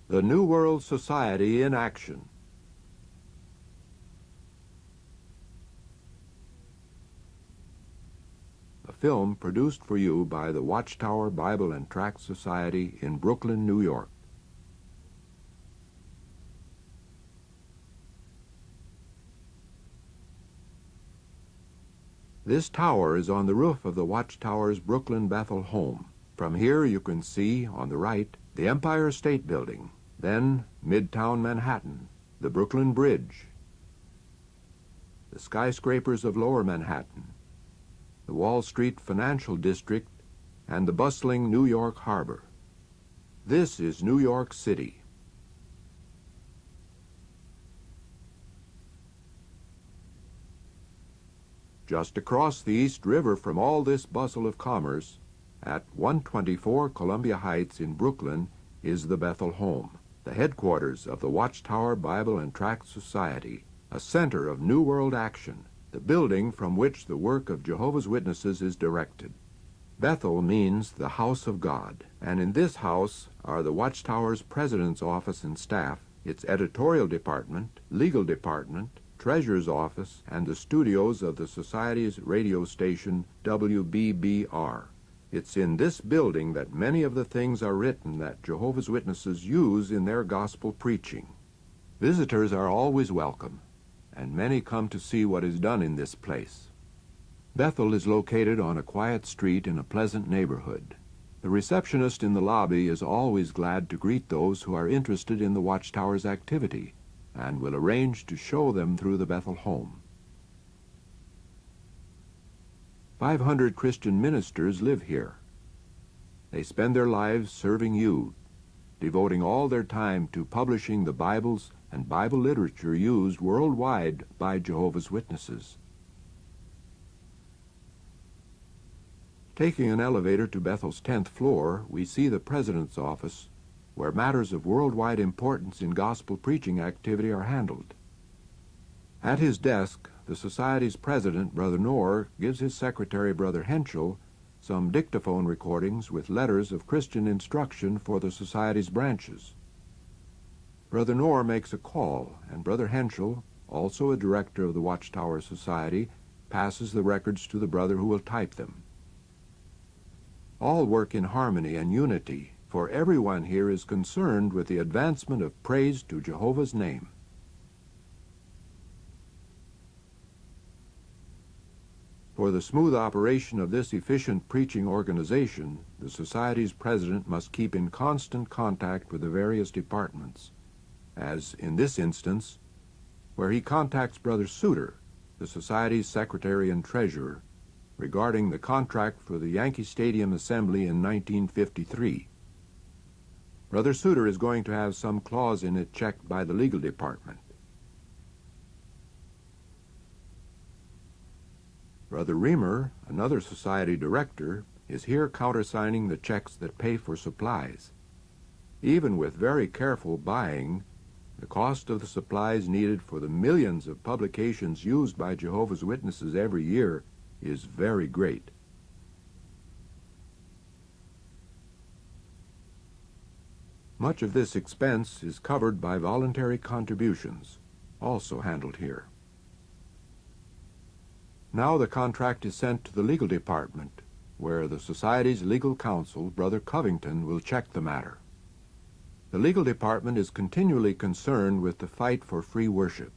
The New World Society in Action. A film produced for you by the Watchtower Bible and Tract Society in Brooklyn, New York. This tower is on the roof of the Watchtower's Brooklyn Bethel home. From here you can see, on the right, the Empire State Building, then Midtown Manhattan, the Brooklyn Bridge, the skyscrapers of Lower Manhattan, the Wall Street Financial District, and the bustling New York Harbor. This is New York City. Just across the East River from all this bustle of commerce, at 124 Columbia Heights in Brooklyn, is the Bethel home, the headquarters of the Watchtower Bible and Tract Society, a center of New World action, the building from which the work of Jehovah's Witnesses is directed. Bethel means the house of God, and in this house are the Watchtower's president's office and staff, its editorial department, legal department, treasurer's office, and the studios of the Society's radio station, WBBR. It's in this building that many of the things are written that Jehovah's Witnesses use in their gospel preaching. Visitors are always welcome, and many come to see what is done in this place. Bethel is located on a quiet street in a pleasant neighborhood. The receptionist in the lobby is always glad to greet those who are interested in the Watchtower's activity, and will arrange to show them through the Bethel home. 500 Christian ministers live here. They spend their lives serving you, devoting all their time to publishing the Bibles and Bible literature used worldwide by Jehovah's Witnesses. Taking an elevator to Bethel's 10th floor, we see the president's office, where matters of worldwide importance in gospel preaching activity are handled. At his desk, the Society's president, Brother Knorr, gives his secretary, Brother Henschel, some dictaphone recordings with letters of Christian instruction for the Society's branches. Brother Knorr makes a call, and Brother Henschel, also a director of the Watchtower Society, passes the records to the brother who will type them. All work in harmony and unity, for everyone here is concerned with the advancement of praise to Jehovah's name. For the smooth operation of this efficient preaching organization, the Society's president must keep in constant contact with the various departments, as in this instance, where he contacts Brother Suter, the Society's secretary and treasurer, regarding the contract for the Yankee Stadium Assembly in 1953. Brother Suter is going to have some clause in it checked by the legal department. Brother Reamer, another Society director, is here countersigning the checks that pay for supplies. Even with very careful buying, the cost of the supplies needed for the millions of publications used by Jehovah's Witnesses every year is very great. Much of this expense is covered by voluntary contributions, also handled here. Now the contract is sent to the legal department, where the Society's legal counsel, Brother Covington, will check the matter. The legal department is continually concerned with the fight for free worship,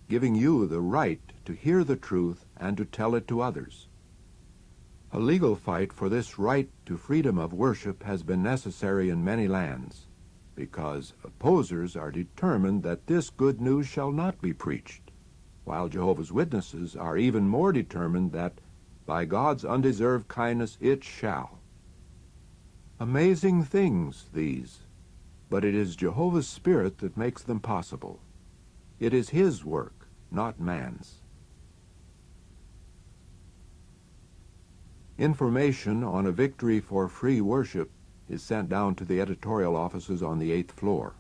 giving you the right to hear the truth and to tell it to others. A legal fight for this right to freedom of worship has been necessary in many lands, because opposers are determined that this good news shall not be preached, while Jehovah's Witnesses are even more determined that, by God's undeserved kindness, it shall. Amazing things, these, but it is Jehovah's Spirit that makes them possible. It is His work, not man's. Information on a victory for free worship is sent down to the editorial offices on the 8th floor.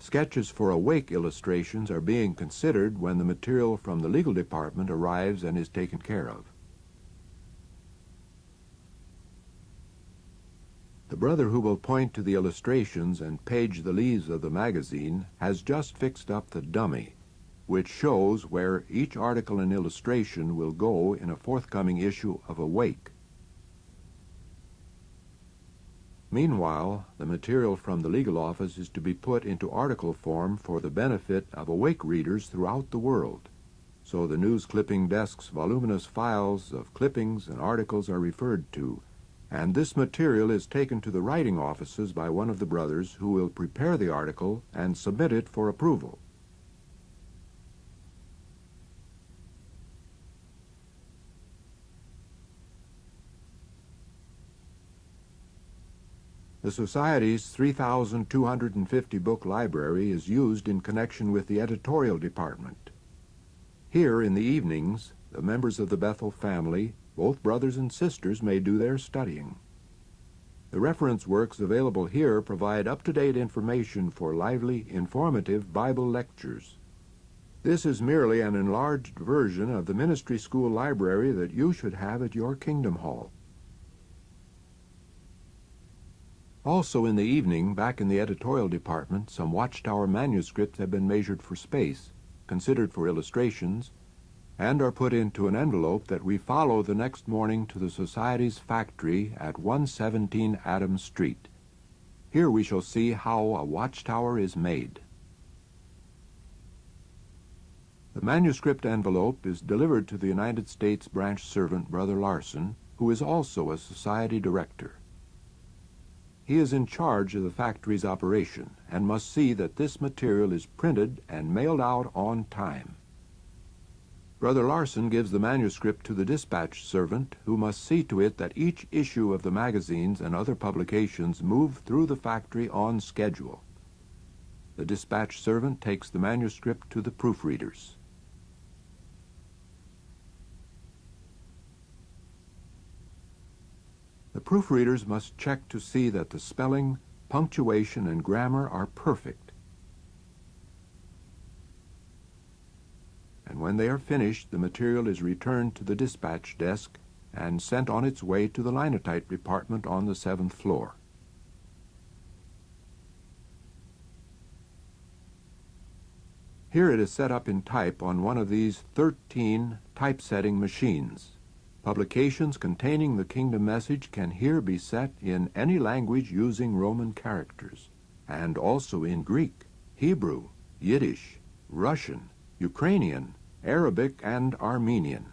Sketches for awake illustrations are being considered when the material from the legal department arrives and is taken care of. The brother who will point to the illustrations and page the leaves of the magazine has just fixed up the dummy, which shows where each article and illustration will go in a forthcoming issue of Awake. Meanwhile, the material from the legal office is to be put into article form for the benefit of Awake readers throughout the world. So the news clipping desk's voluminous files of clippings and articles are referred to, and this material is taken to the writing offices by one of the brothers who will prepare the article and submit it for approval. The Society's 3,250 book library is used in connection with the editorial department. Here in the evenings, the members of the Bethel family, both brothers and sisters, may do their studying. The reference works available here provide up-to-date information for lively, informative Bible lectures. This is merely an enlarged version of the ministry school library that you should have at your Kingdom Hall. Also in the evening, back in the editorial department, some Watchtower manuscripts have been measured for space, considered for illustrations, and are put into an envelope that we follow the next morning to the Society's factory at 117 Adams Street. Here we shall see how a watchtower is made. The manuscript envelope is delivered to the United States branch servant, Brother Larson, who is also a Society director. He is in charge of the factory's operation and must see that this material is printed and mailed out on time. Brother Larson gives the manuscript to the dispatch servant, who must see to it that each issue of the magazines and other publications move through the factory on schedule. The dispatch servant takes the manuscript to the proofreaders. The proofreaders must check to see that the spelling, punctuation, and grammar are perfect. And when they are finished, the material is returned to the dispatch desk and sent on its way to the linotype department on the 7th floor. Here it is set up in type on one of these 13 typesetting machines. Publications containing the Kingdom message can here be set in any language using Roman characters, and also in Greek, Hebrew, Yiddish, Russian, Ukrainian, Arabic, and Armenian.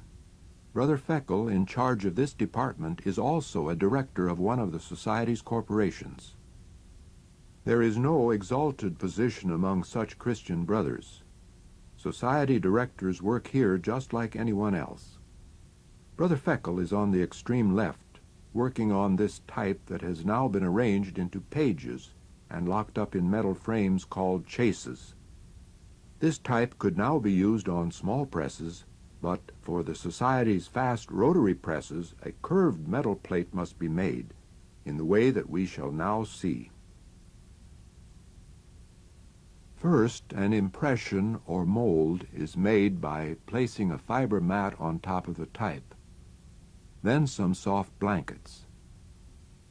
Brother Feckel, in charge of this department, is also a director of one of the Society's corporations. There is no exalted position among such Christian brothers. Society directors work here just like anyone else. Brother Feckel is on the extreme left, working on this type that has now been arranged into pages and locked up in metal frames called chases. This type could now be used on small presses, but for the Society's fast rotary presses, a curved metal plate must be made, in the way that we shall now see. First, an impression or mold is made by placing a fiber mat on top of the type. Then some soft blankets.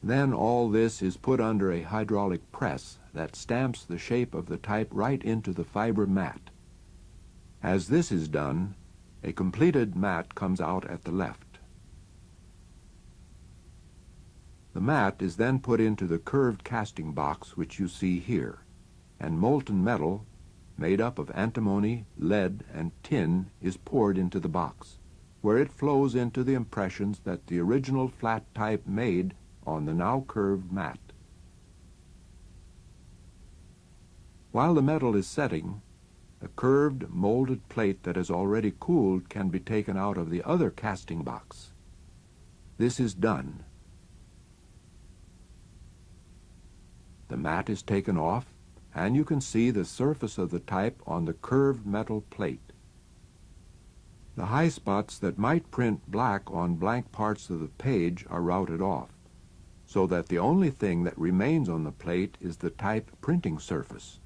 Then all this is put under a hydraulic press that stamps the shape of the type right into the fiber mat. As this is done, a completed mat comes out at the left. The mat is then put into the curved casting box which you see here, and molten metal, made up of antimony, lead, and tin, is poured into the box, where it flows into the impressions that the original flat type made on the now curved mat. While the metal is setting, a curved, molded plate that has already cooled can be taken out of the other casting box. This is done. The mat is taken off, and you can see the surface of the type on the curved metal plate. The high spots that might print black on blank parts of the page are routed off, so that the only thing that remains on the plate is the type printing surface.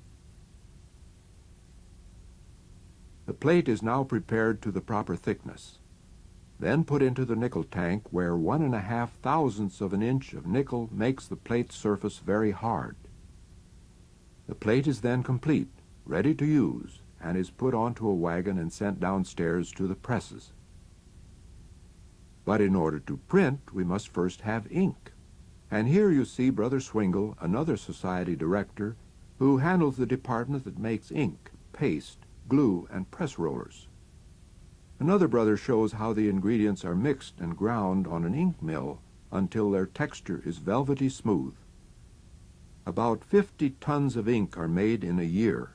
The plate is now prepared to the proper thickness. then put into the nickel tank where 1.5 thousandths of an inch of nickel makes the plate's surface very hard. The plate is then complete, ready to use, and is put onto a wagon and sent downstairs to the presses. But in order to print, we must first have ink. And here you see Brother Swingle, another society director, who handles the department that makes ink, paste, glue, and press rollers. Another brother shows how the ingredients are mixed and ground on an ink mill until their texture is velvety smooth. About 50 tons of ink are made in a year,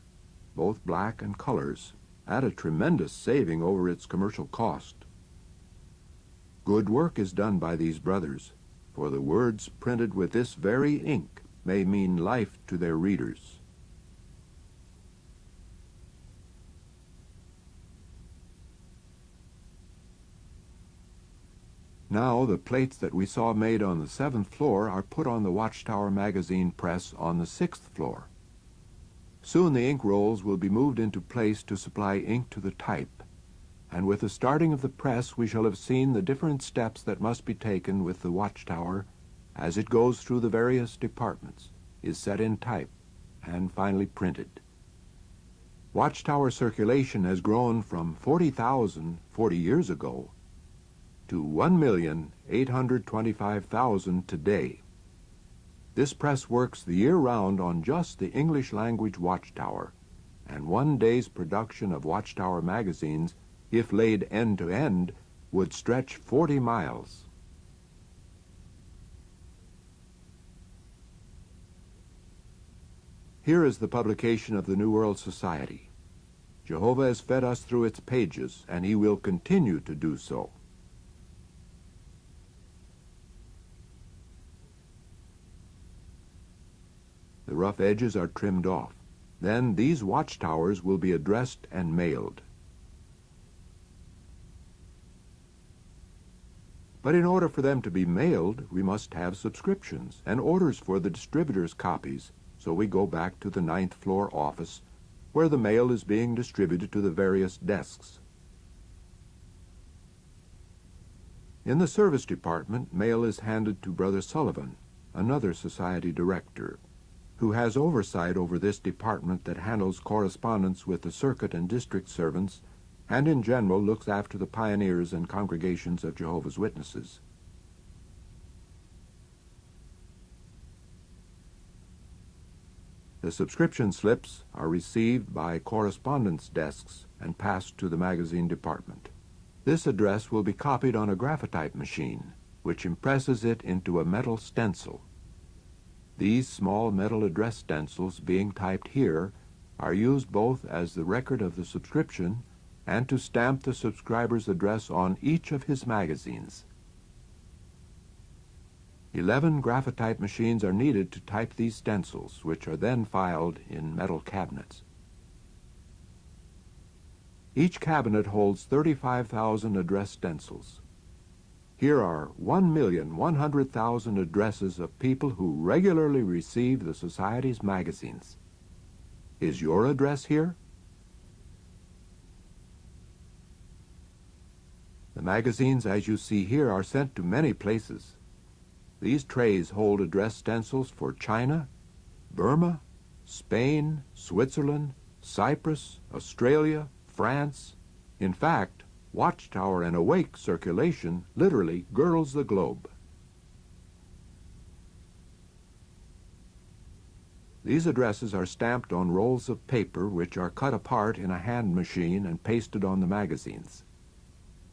both black and colors, at a tremendous saving over its commercial cost. Good work is done by these brothers, for the words printed with this very ink may mean life to their readers. Now the plates that we saw made on the 7th floor are put on the Watchtower magazine press on the 6th floor. Soon the ink rolls will be moved into place to supply ink to the type, and with the starting of the press we shall have seen the different steps that must be taken with the Watchtower as it goes through the various departments, is set in type, and finally printed. Watchtower circulation has grown from 40,000 40 years ago to 1,825,000 today. This press works the year round on just the English language Watchtower, and one day's production of Watchtower magazines, if laid end to end, would stretch 40 miles. Here is the publication of the New World Society. Jehovah has fed us through its pages, and he will continue to do so. The rough edges are trimmed off. Then these watchtowers will be addressed and mailed. But in order for them to be mailed, we must have subscriptions and orders for the distributors' copies, so we go back to the 9th floor office, where the mail is being distributed to the various desks. In the service department, mail is handed to Brother Sullivan, another society director, who has oversight over this department that handles correspondence with the circuit and district servants, and in general looks after the pioneers and congregations of Jehovah's Witnesses. The subscription slips are received by correspondence desks and passed to the magazine department. This address will be copied on a graphotype machine, which impresses it into a metal stencil. These small metal address stencils being typed here are used both as the record of the subscription and to stamp the subscriber's address on each of his magazines. 11 graphotype machines are needed to type these stencils, which are then filed in metal cabinets. Each cabinet holds 35,000 address stencils. Here are 1,100,000 addresses of people who regularly receive the Society's magazines. Is your address here? The magazines, as you see here, are sent to many places. These trays hold address stencils for China, Burma, Spain, Switzerland, Cyprus, Australia, France. In fact, Watchtower and Awake circulation literally girdles the globe. These addresses are stamped on rolls of paper which are cut apart in a hand machine and pasted on the magazines.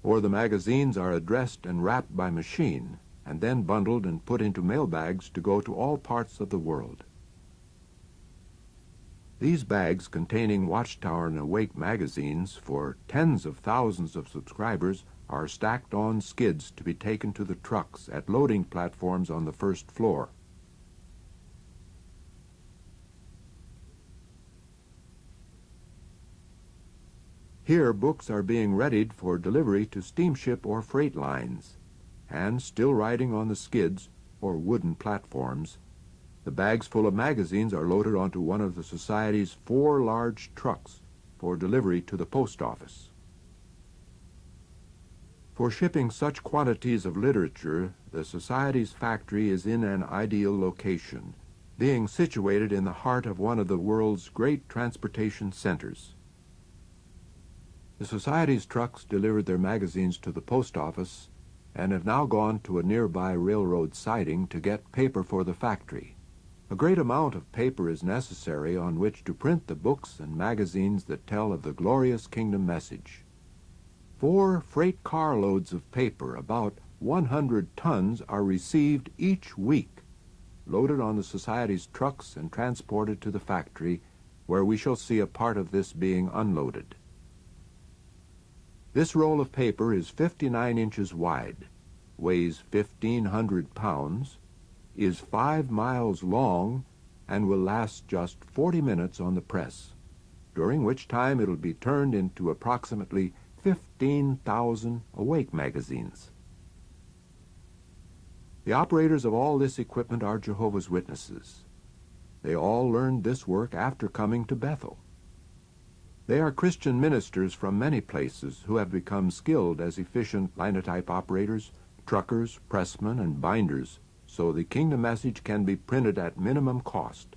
Or the magazines are addressed and wrapped by machine and then bundled and put into mail bags to go to all parts of the world. These bags containing Watchtower and Awake magazines for tens of thousands of subscribers are stacked on skids to be taken to the trucks at loading platforms on the 1st floor. Here books are being readied for delivery to steamship or freight lines, and still riding on the skids or wooden platforms, the bags full of magazines are loaded onto one of the Society's 4 large trucks for delivery to the post office. For shipping such quantities of literature, the Society's factory is in an ideal location, being situated in the heart of one of the world's great transportation centers. The Society's trucks delivered their magazines to the post office and have now gone to a nearby railroad siding to get paper for the factory. A great amount of paper is necessary on which to print the books and magazines that tell of the glorious kingdom message. 4 freight carloads of paper, about 100 tons, are received each week, loaded on the Society's trucks and transported to the factory, where we shall see a part of this being unloaded. This roll of paper is 59 inches wide, weighs 1,500 pounds, is 5 miles long, and will last just 40 minutes on the press, during which time it will be turned into approximately 15,000 Awake magazines. The operators of all this equipment are Jehovah's Witnesses. They all learned this work after coming to Bethel. They are Christian ministers from many places who have become skilled as efficient linotype operators, truckers, pressmen, and binders, so the kingdom message can be printed at minimum cost.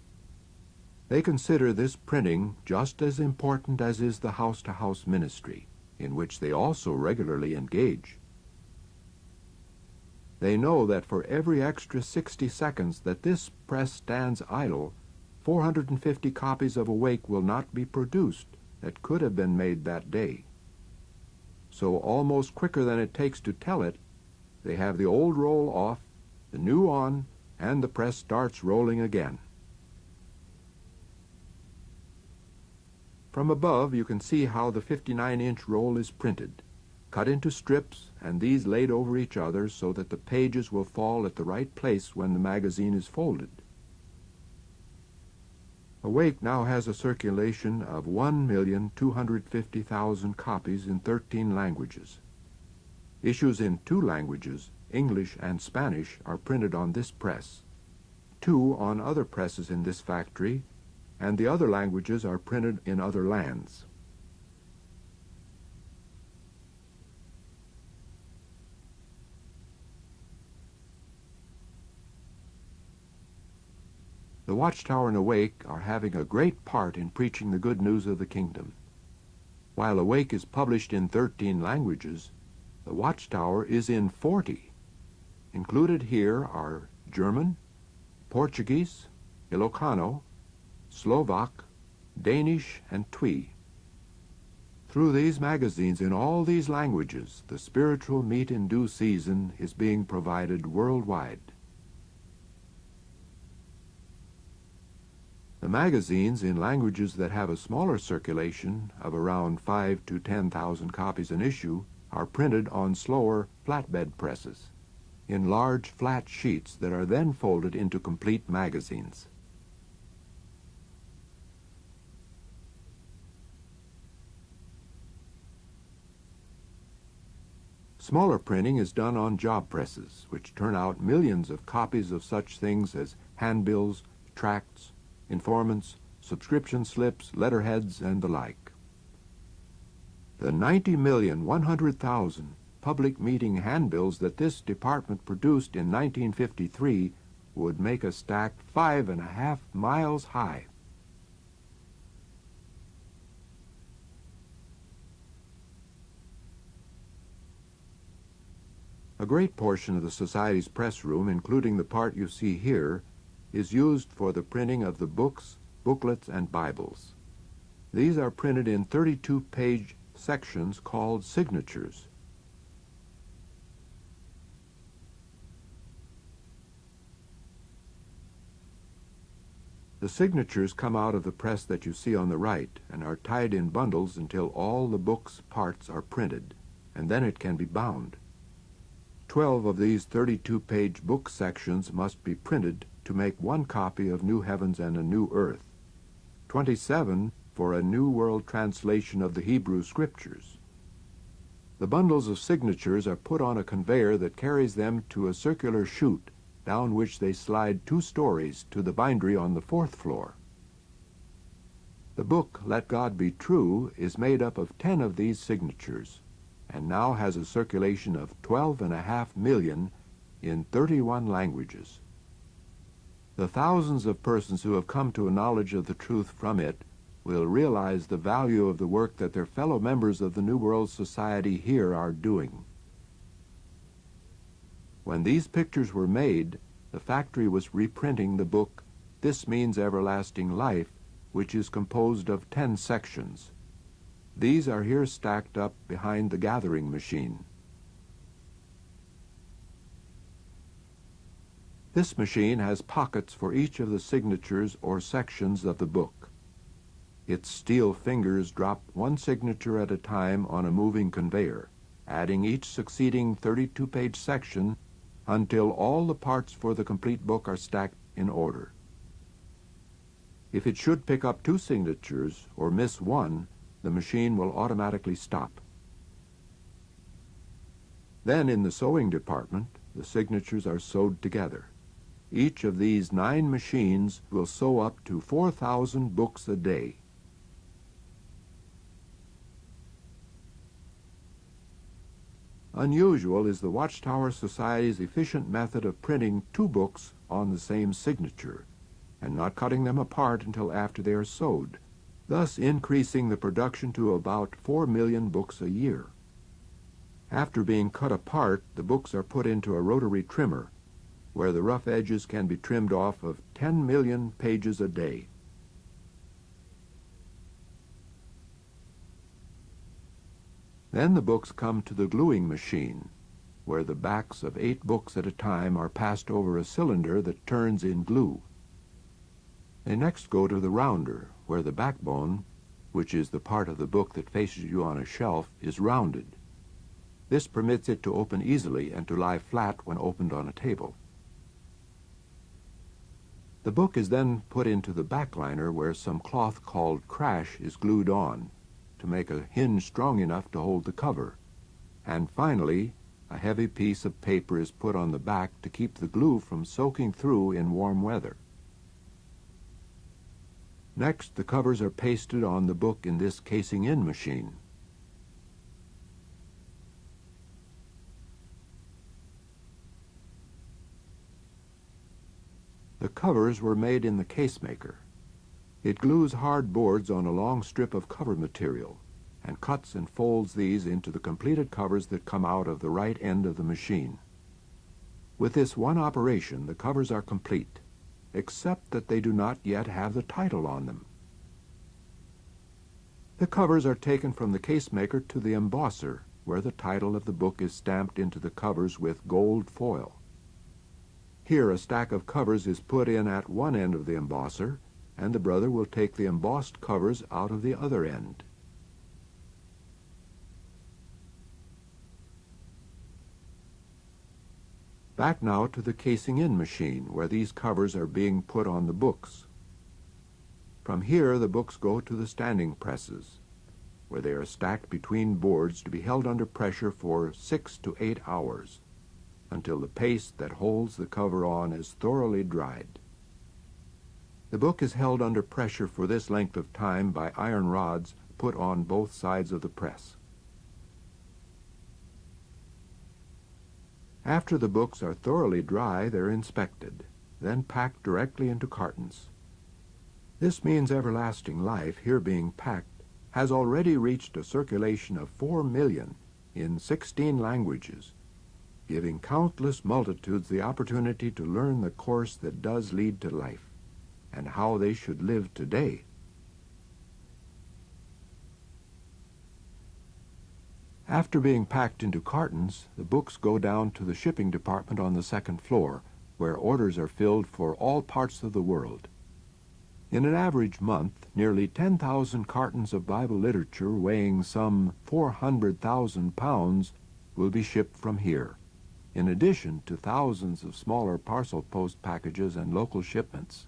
They consider this printing just as important as is the house-to-house ministry, in which they also regularly engage. They know that for every extra 60 seconds that this press stands idle, 450 copies of Awake will not be produced that could have been made that day. So almost quicker than it takes to tell it, they have the old roll off, the new on, and the press starts rolling again. From above you can see how the 59-inch roll is printed, cut into strips and these laid over each other so that the pages will fall at the right place when the magazine is folded. Awake now has a circulation of 1,250,000 copies in 13 languages. Issues in 2 languages, English and Spanish, are printed on this press, 2 on other presses in this factory, and the other languages are printed in other lands. The Watchtower and Awake are having a great part in preaching the good news of the kingdom. While Awake is published in 13 languages, the Watchtower is in 40. Included here are German, Portuguese, Ilocano, Slovak, Danish, and Twi. Through these magazines in all these languages, the spiritual meat in due season is being provided worldwide. The magazines in languages that have a smaller circulation of around 5,000 to 10,000 copies an issue are printed on slower flatbed presses in large flat sheets that are then folded into complete magazines. Smaller printing is done on job presses, which turn out millions of copies of such things as handbills, tracts, informants, subscription slips, letterheads, and the like. The 90,100,000 public meeting handbills that this department produced in 1953 would make a stack 5.5 miles high. A great portion of the Society's press room, including the part you see here, is used for the printing of the books, booklets, and Bibles. These are printed in 32-page sections called signatures. The signatures come out of the press that you see on the right and are tied in bundles until all the book's parts are printed, and then it can be bound. 12 of these 32-page book sections must be printed to make 1 copy of New Heavens and a New Earth, 27 for a New World Translation of the Hebrew Scriptures. The bundles of signatures are put on a conveyor that carries them to a circular chute down which they slide 2 stories to the bindery on the 4th floor. The book, Let God Be True, is made up of 10 of these signatures, and now has a circulation of 12.5 million in 31 languages. The thousands of persons who have come to a knowledge of the truth from it will realize the value of the work that their fellow members of the New World Society here are doing. When these pictures were made, the factory was reprinting the book This Means Everlasting Life, which is composed of 10 sections. These are here stacked up behind the gathering machine. This machine has pockets for each of the signatures or sections of the book. Its steel fingers drop one signature at a time on a moving conveyor, adding each succeeding 32-page section until all the parts for the complete book are stacked in order. If it should pick up 2 signatures or miss one, the machine will automatically stop. Then in the sewing department, the signatures are sewed together. Each of these 9 machines will sew up to 4,000 books a day. Unusual is the Watchtower Society's efficient method of printing 2 books on the same signature, and not cutting them apart until after they are sewed, thus increasing the production to about 4 million books a year. After being cut apart, the books are put into a rotary trimmer, where the rough edges can be trimmed off of 10 million pages a day. Then the books come to the gluing machine, where the backs of 8 books at a time are passed over a cylinder that turns in glue. They next go to the rounder, where the backbone, which is the part of the book that faces you on a shelf, is rounded. This permits it to open easily and to lie flat when opened on a table. The book is then put into the backliner, where some cloth called crash is glued on to make a hinge strong enough to hold the cover. And finally, a heavy piece of paper is put on the back to keep the glue from soaking through in warm weather. Next, the covers are pasted on the book in this casing-in machine. The covers were made in the casemaker. It glues hard boards on a long strip of cover material and cuts and folds these into the completed covers that come out of the right end of the machine. With this one operation, the covers are complete, except that they do not yet have the title on them. The covers are taken from the casemaker to the embosser, where the title of the book is stamped into the covers with gold foil. Here a stack of covers is put in at one end of the embosser, and the brother will take the embossed covers out of the other end. Back now to the casing-in machine, where these covers are being put on the books. From here the books go to the standing presses, where they are stacked between boards to be held under pressure for 6 to 8 hours, until the paste that holds the cover on is thoroughly dried. The book is held under pressure for this length of time by iron rods put on both sides of the press. After the books are thoroughly dry, they're inspected, then packed directly into cartons. This Means Everlasting Life, here being packed, has already reached a circulation of 4 million in 16 languages, giving countless multitudes the opportunity to learn the course that does lead to life, and how they should live today. After being packed into cartons, the books go down to the shipping department on the second floor, where orders are filled for all parts of the world. In an average month, nearly 10,000 cartons of Bible literature weighing some 400,000 pounds will be shipped from here, in addition to thousands of smaller parcel post packages and local shipments.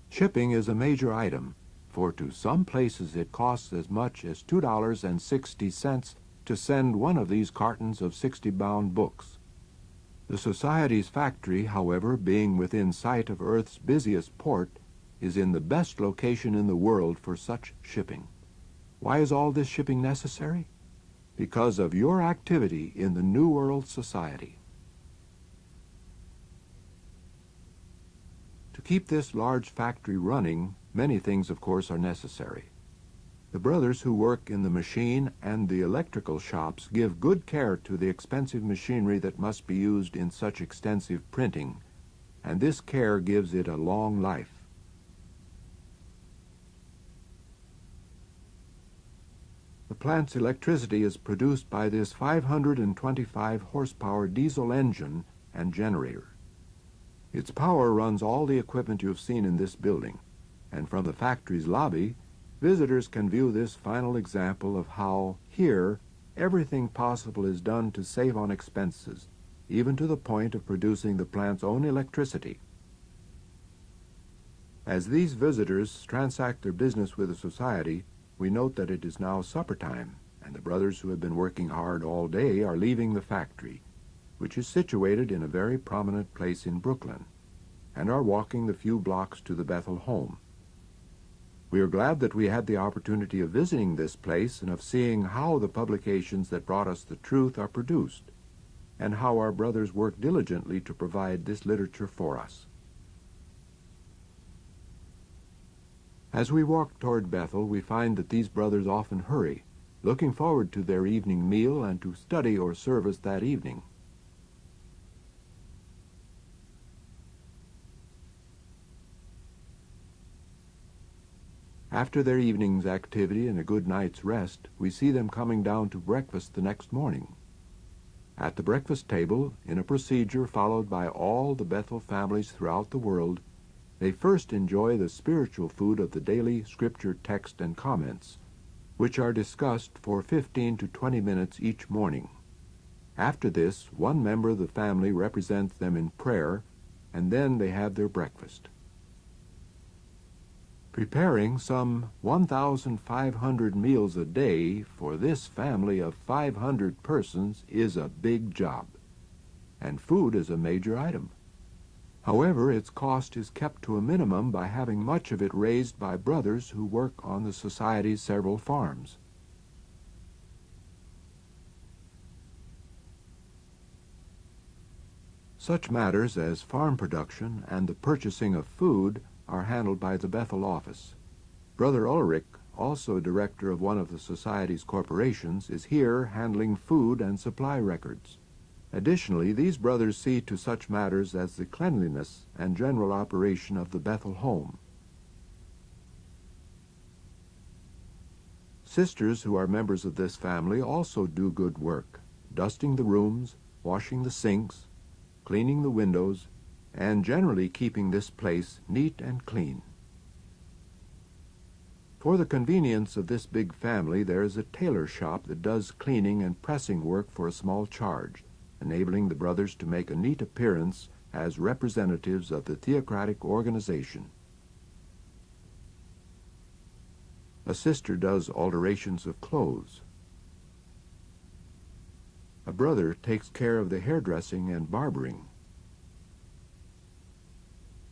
Shipping is a major item, for to some places it costs as much as $2.60 to send one of these cartons of 60-bound books. The Society's factory, however, being within sight of Earth's busiest port, is in the best location in the world for such shipping. Why is all this shipping necessary? because of your activity in the New World Society. To keep this large factory running, many things, of course, are necessary. The brothers who work in the machine and the electrical shops give good care to the expensive machinery that must be used in such extensive printing, and this care gives it a long life. The plant's electricity is produced by this 525 horsepower diesel engine and generator. Its power runs all the equipment you have seen in this building, and from the factory's lobby, visitors can view this final example of how, here, everything possible is done to save on expenses, even to the point of producing the plant's own electricity. As these visitors transact their business with the society, we note that it is now supper time, and the brothers who have been working hard all day are leaving the factory, which is situated in a very prominent place in Brooklyn, and are walking the few blocks to the Bethel home. We are glad that we had the opportunity of visiting this place and of seeing how the publications that brought us the truth are produced, and how our brothers work diligently to provide this literature for us. As we walk toward Bethel, we find that these brothers often hurry, looking forward to their evening meal and to study or service that evening. After their evening's activity and a good night's rest, we see them coming down to breakfast the next morning. At the breakfast table, in a procedure followed by all the Bethel families throughout the world, they first enjoy the spiritual food of the daily scripture text and comments, which are discussed for 15 to 20 minutes each morning. After this, one member of the family represents them in prayer, and then they have their breakfast. Preparing some 1,500 meals a day for this family of 500 persons is a big job, and food is a major item. However, its cost is kept to a minimum by having much of it raised by brothers who work on the Society's several farms. Such matters as farm production and the purchasing of food are handled by the Bethel office. Brother Ulrich, also director of one of the Society's corporations, is here handling food and supply records. Additionally, these brothers see to such matters as the cleanliness and general operation of the Bethel home. Sisters who are members of this family also do good work, dusting the rooms, washing the sinks, cleaning the windows, and generally keeping this place neat and clean. For the convenience of this big family, there is a tailor shop that does cleaning and pressing work for a small charge, enabling the brothers to make a neat appearance as representatives of the theocratic organization. A sister does alterations of clothes. A brother takes care of the hairdressing and barbering.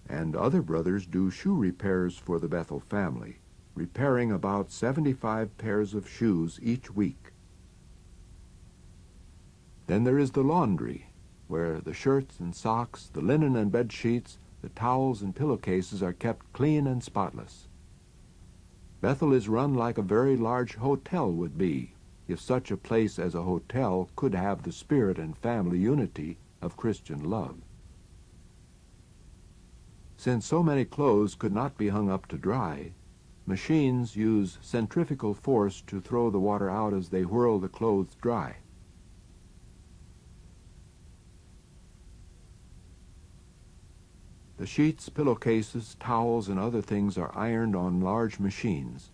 And other brothers do shoe repairs for the Bethel family, repairing about 75 pairs of shoes each week. Then there is the laundry, where the shirts and socks, the linen and bed sheets, the towels and pillowcases are kept clean and spotless. Bethel is run like a very large hotel would be, if such a place as a hotel could have the spirit and family unity of Christian love. Since so many clothes could not be hung up to dry, machines use centrifugal force to throw the water out as they whirl the clothes dry. The sheets, pillowcases, towels, and other things are ironed on large machines,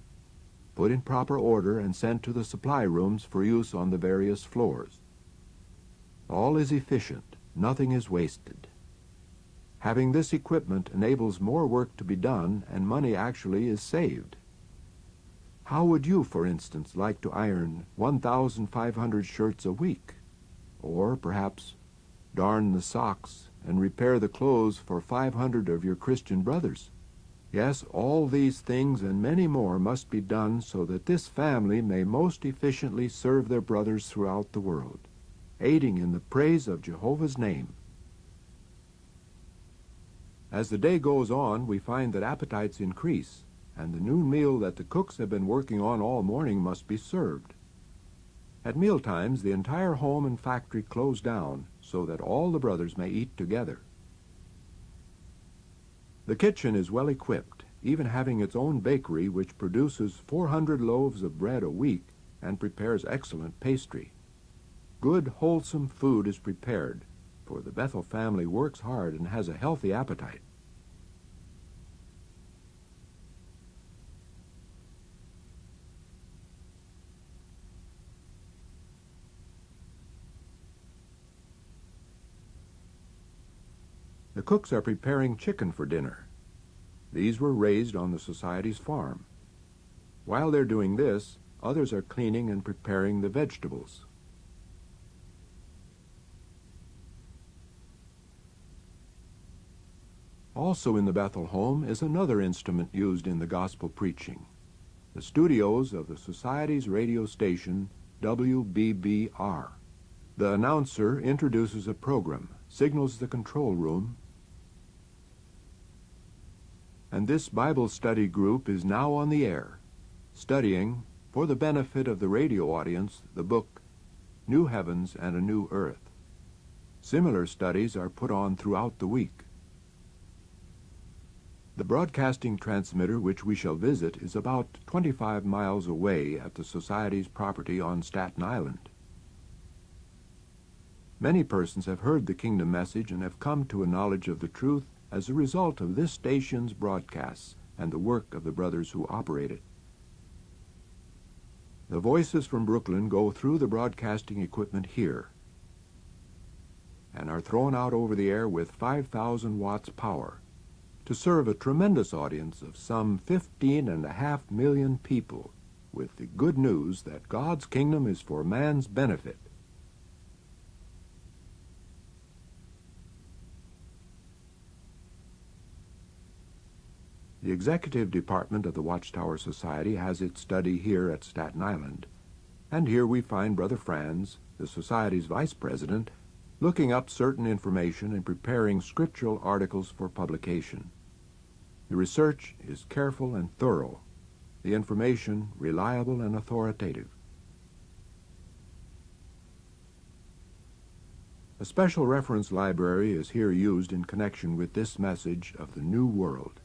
put in proper order, and sent to the supply rooms for use on the various floors. All is efficient, nothing is wasted. Having this equipment enables more work to be done, and money actually is saved. How would you, for instance, like to iron 1,500 shirts a week? Or perhaps darn the socks and repair the clothes for 500 of your Christian brothers? Yes, all these things and many more must be done so that this family may most efficiently serve their brothers throughout the world, aiding in the praise of Jehovah's name. As the day goes on, we find that appetites increase, and the noon meal that the cooks have been working on all morning must be served. At mealtimes, the entire home and factory close down so that all the brothers may eat together. The kitchen is well equipped, even having its own bakery which produces 400 loaves of bread a week and prepares excellent pastry. Good, wholesome food is prepared, for the Bethel family works hard and has a healthy appetite. The cooks are preparing chicken for dinner. These were raised on the society's farm. While they're doing this, others are cleaning and preparing the vegetables. Also in the Bethel home is another instrument used in the gospel preaching, the studios of the Society's radio station, WBBR. The announcer introduces a program, signals the control room, and this Bible study group is now on the air, studying, for the benefit of the radio audience, the book New Heavens and a New Earth. Similar studies are put on throughout the week. The broadcasting transmitter which we shall visit is about 25 miles away at the Society's property on Staten Island. Many persons have heard the kingdom message and have come to a knowledge of the truth as a result of this station's broadcasts and the work of the brothers who operate it. The voices from Brooklyn go through the broadcasting equipment here and are thrown out over the air with 5,000 watts power to serve a tremendous audience of some 15.5 million people with the good news that God's kingdom is for man's benefit. The executive department of the Watchtower Society has its study here at Staten Island, and here we find Brother Franz, the Society's vice president, looking up certain information and preparing scriptural articles for publication. The research is careful and thorough, the information reliable and authoritative. A special reference library is here used in connection with this message of the New World.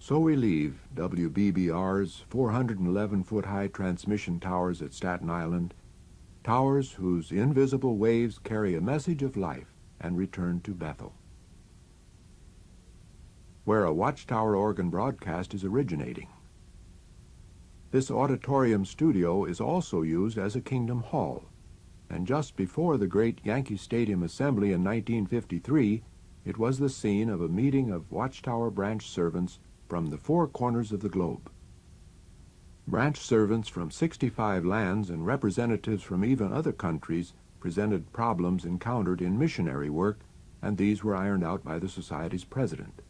So we leave WBBR's 411-foot-high transmission towers at Staten Island, towers whose invisible waves carry a message of life, and return to Bethel, where a Watchtower organ broadcast is originating. This auditorium studio is also used as a Kingdom Hall, and just before the great Yankee Stadium assembly in 1953, it was the scene of a meeting of Watchtower branch servants from the four corners of the globe. Branch servants from 65 lands and representatives from even other countries presented problems encountered in missionary work, and these were ironed out by the Society's president.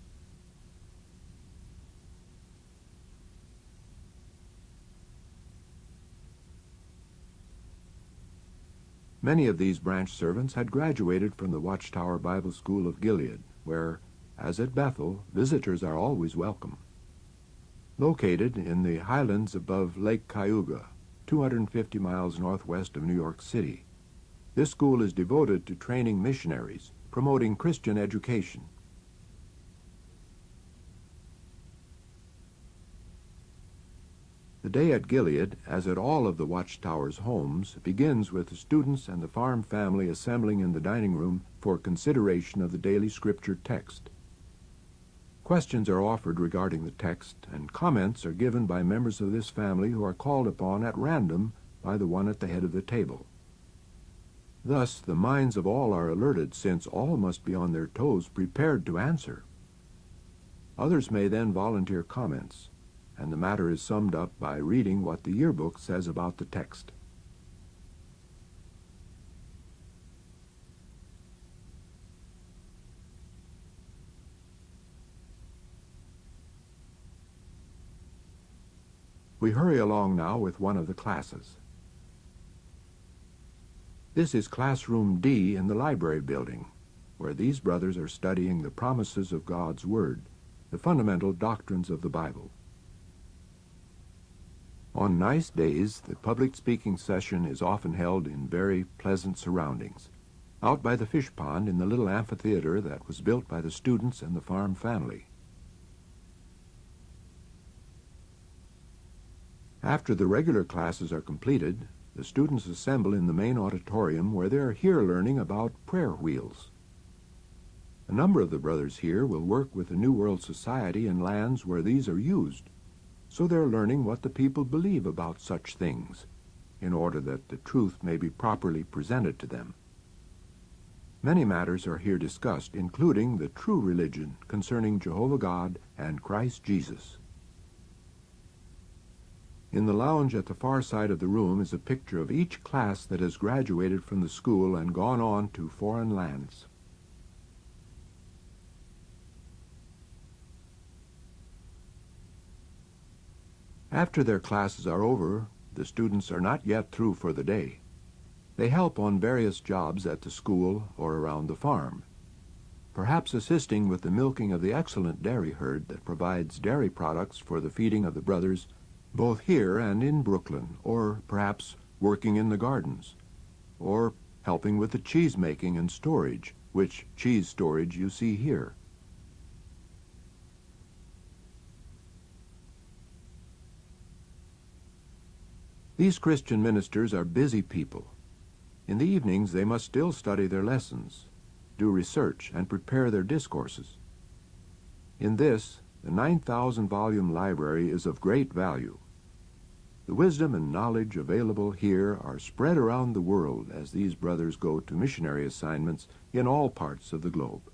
Many of these branch servants had graduated from the Watchtower Bible School of Gilead, where, as at Bethel, visitors are always welcome. Located in the highlands above Lake Cayuga, 250 miles northwest of New York City, this school is devoted to training missionaries, promoting Christian education. The day at Gilead, as at all of the Watchtower's homes, begins with the students and the farm family assembling in the dining room for consideration of the daily scripture text. Questions are offered regarding the text, and comments are given by members of this family who are called upon at random by the one at the head of the table. Thus, the minds of all are alerted, since all must be on their toes, prepared to answer. Others may then volunteer comments, and the matter is summed up by reading what the yearbook says about the text. We hurry along now with one of the classes. This is Classroom D in the library building, where these brothers are studying the promises of God's Word, the fundamental doctrines of the Bible. On nice days, the public speaking session is often held in very pleasant surroundings, out by the fish pond in the little amphitheater that was built by the students and the farm family. After the regular classes are completed, the students assemble in the main auditorium where they are here learning about prayer wheels. A number of the brothers here will work with the New World Society in lands where these are used, so they're learning what the people believe about such things, in order that the truth may be properly presented to them. Many matters are here discussed, including the true religion concerning Jehovah God and Christ Jesus. In the lounge at the far side of the room is a picture of each class that has graduated from the school and gone on to foreign lands. After their classes are over, the students are not yet through for the day. They help on various jobs at the school or around the farm, perhaps assisting with the milking of the excellent dairy herd that provides dairy products for the feeding of the brothers both here and in Brooklyn, or perhaps working in the gardens, or helping with the cheese making and storage, which cheese storage you see here. These Christian ministers are busy people. In the evenings they must still study their lessons, do research, and prepare their discourses. In this, the 9,000-volume library is of great value. The wisdom and knowledge available here are spread around the world as these brothers go to missionary assignments in all parts of the globe.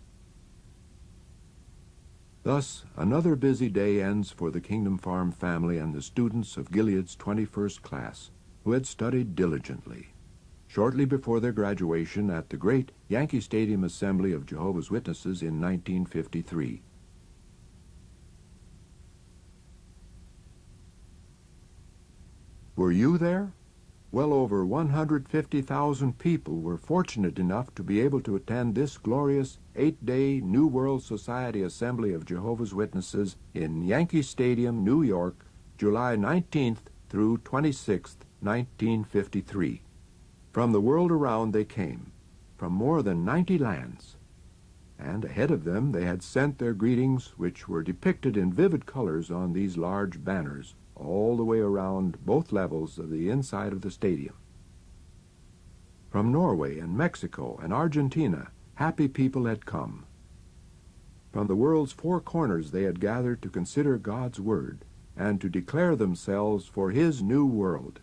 Thus, another busy day ends for the Kingdom Farm family and the students of Gilead's 21st class, who had studied diligently. Shortly before their graduation at the great Yankee Stadium Assembly of Jehovah's Witnesses in 1953. Were you there? Well over 150,000 people were fortunate enough to be able to attend this glorious 8-day New World Society Assembly of Jehovah's Witnesses in Yankee Stadium, New York, July 19th through 26th, 1953. From the world around they came, from more than 90 lands, and ahead of them they had sent their greetings, which were depicted in vivid colors on these large banners, all the way around both levels of the inside of the stadium. From Norway and Mexico and Argentina, happy people had come. From the world's four corners they had gathered to consider God's Word and to declare themselves for His new world.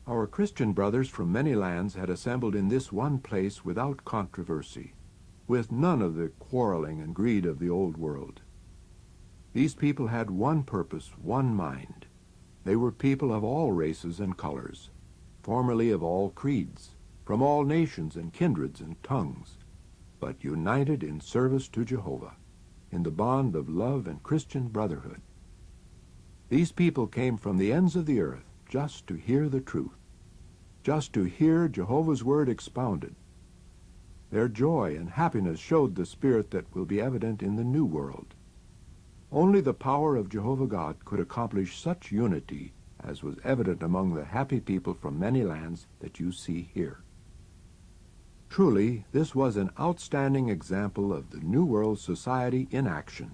Our Christian brothers from many lands had assembled in this one place without controversy, with none of the quarreling and greed of the old world. These people had one purpose, one mind. They were people of all races and colors, formerly of all creeds, from all nations and kindreds and tongues, but united in service to Jehovah, in the bond of love and Christian brotherhood. These people came from the ends of the earth just to hear the truth, just to hear Jehovah's Word expounded. Their joy and happiness showed the spirit that will be evident in the new world. Only the power of Jehovah God could accomplish such unity as was evident among the happy people from many lands that you see here. Truly, this was an outstanding example of the New World Society in action.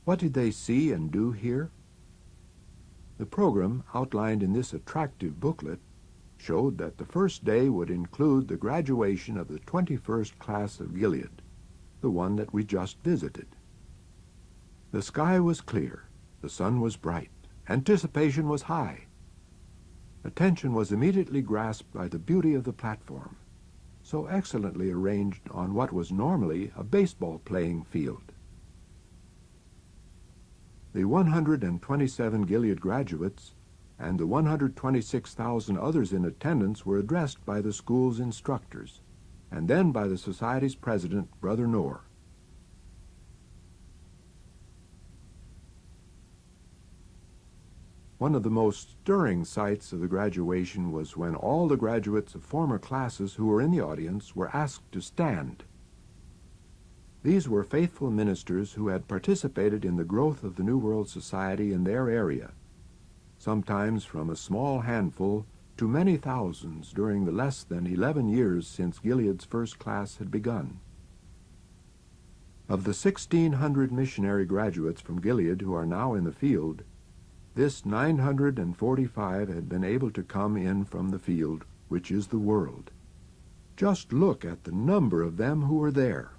What did they see and do here? The program, outlined in this attractive booklet, showed that the first day would include the graduation of the 21st class of Gilead, the one that we just visited. The sky was clear, the sun was bright, anticipation was high. Attention was immediately grasped by the beauty of the platform, so excellently arranged on what was normally a baseball playing field. The 127 Gilead graduates and the 126,000 others in attendance were addressed by the school's instructors, and then by the Society's president, Brother Knorr. One of the most stirring sights of the graduation was when all the graduates of former classes who were in the audience were asked to stand. These were faithful ministers who had participated in the growth of the New World Society in their area, sometimes from a small handful to many thousands during the less than 11 years since Gilead's first class had begun. Of the 1,600 missionary graduates from Gilead who are now in the field, this 945 had been able to come in from the field, which is the world. Just look at the number of them who were there.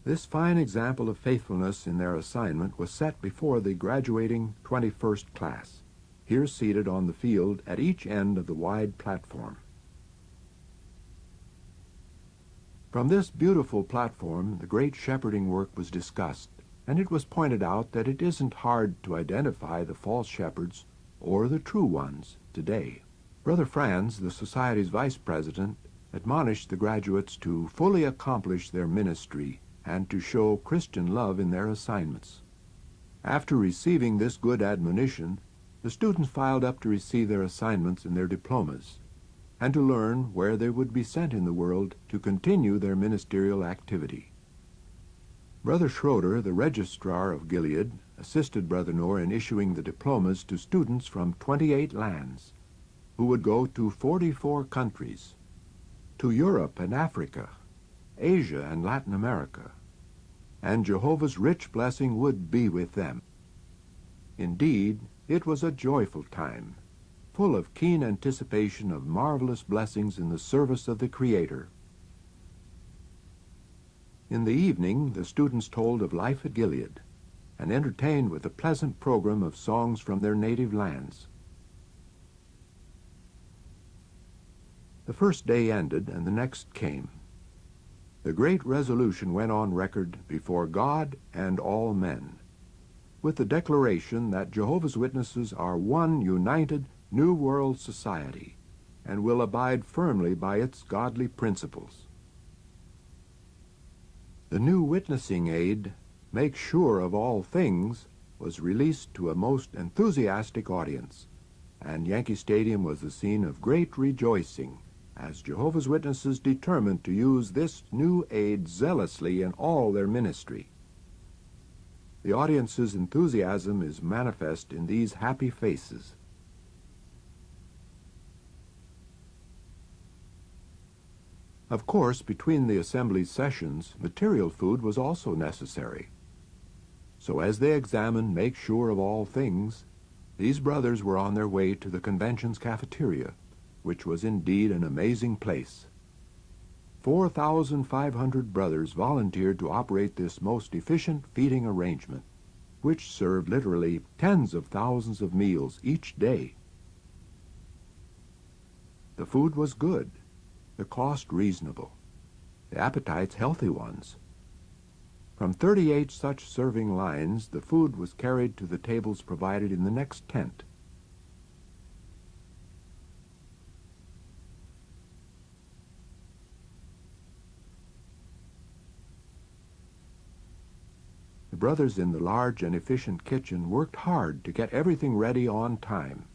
This fine example of faithfulness in their assignment was set before the graduating 21st class, here seated on the field at each end of the wide platform. From this beautiful platform, the great shepherding work was discussed, and it was pointed out that it isn't hard to identify the false shepherds or the true ones today. Brother Franz, the Society's vice president, admonished the graduates to fully accomplish their ministry and to show Christian love in their assignments. After receiving this good admonition, the students filed up to receive their assignments and their diplomas, and to learn where they would be sent in the world to continue their ministerial activity. Brother Schroeder, the registrar of Gilead, assisted Brother Knorr in issuing the diplomas to students from 28 lands, who would go to 44 countries, to Europe and Africa, Asia and Latin America, and Jehovah's rich blessing would be with them. Indeed, it was a joyful time, full of keen anticipation of marvelous blessings in the service of the Creator. In the evening, the students told of life at Gilead, and entertained with a pleasant program of songs from their native lands. The first day ended, and the next came. The great resolution went on record before God and all men, with the declaration that Jehovah's Witnesses are one united New World Society and will abide firmly by its godly principles. The new witnessing aid, Make Sure of All Things, was released to a most enthusiastic audience, and Yankee Stadium was the scene of great rejoicing as Jehovah's Witnesses determined to use this new aid zealously in all their ministry. The audience's enthusiasm is manifest in these happy faces. Of course, between the assembly's sessions, material food was also necessary. So as they examined Make Sure of All Things, these brothers were on their way to the convention's cafeteria, which was indeed an amazing place. 4,500 brothers volunteered to operate this most efficient feeding arrangement, which served literally tens of thousands of meals each day. The food was good, the cost reasonable, the appetites healthy ones. From 38 such serving lines, the food was carried to the tables provided in the next tent. The brothers in the large and efficient kitchen worked hard to get everything ready on time.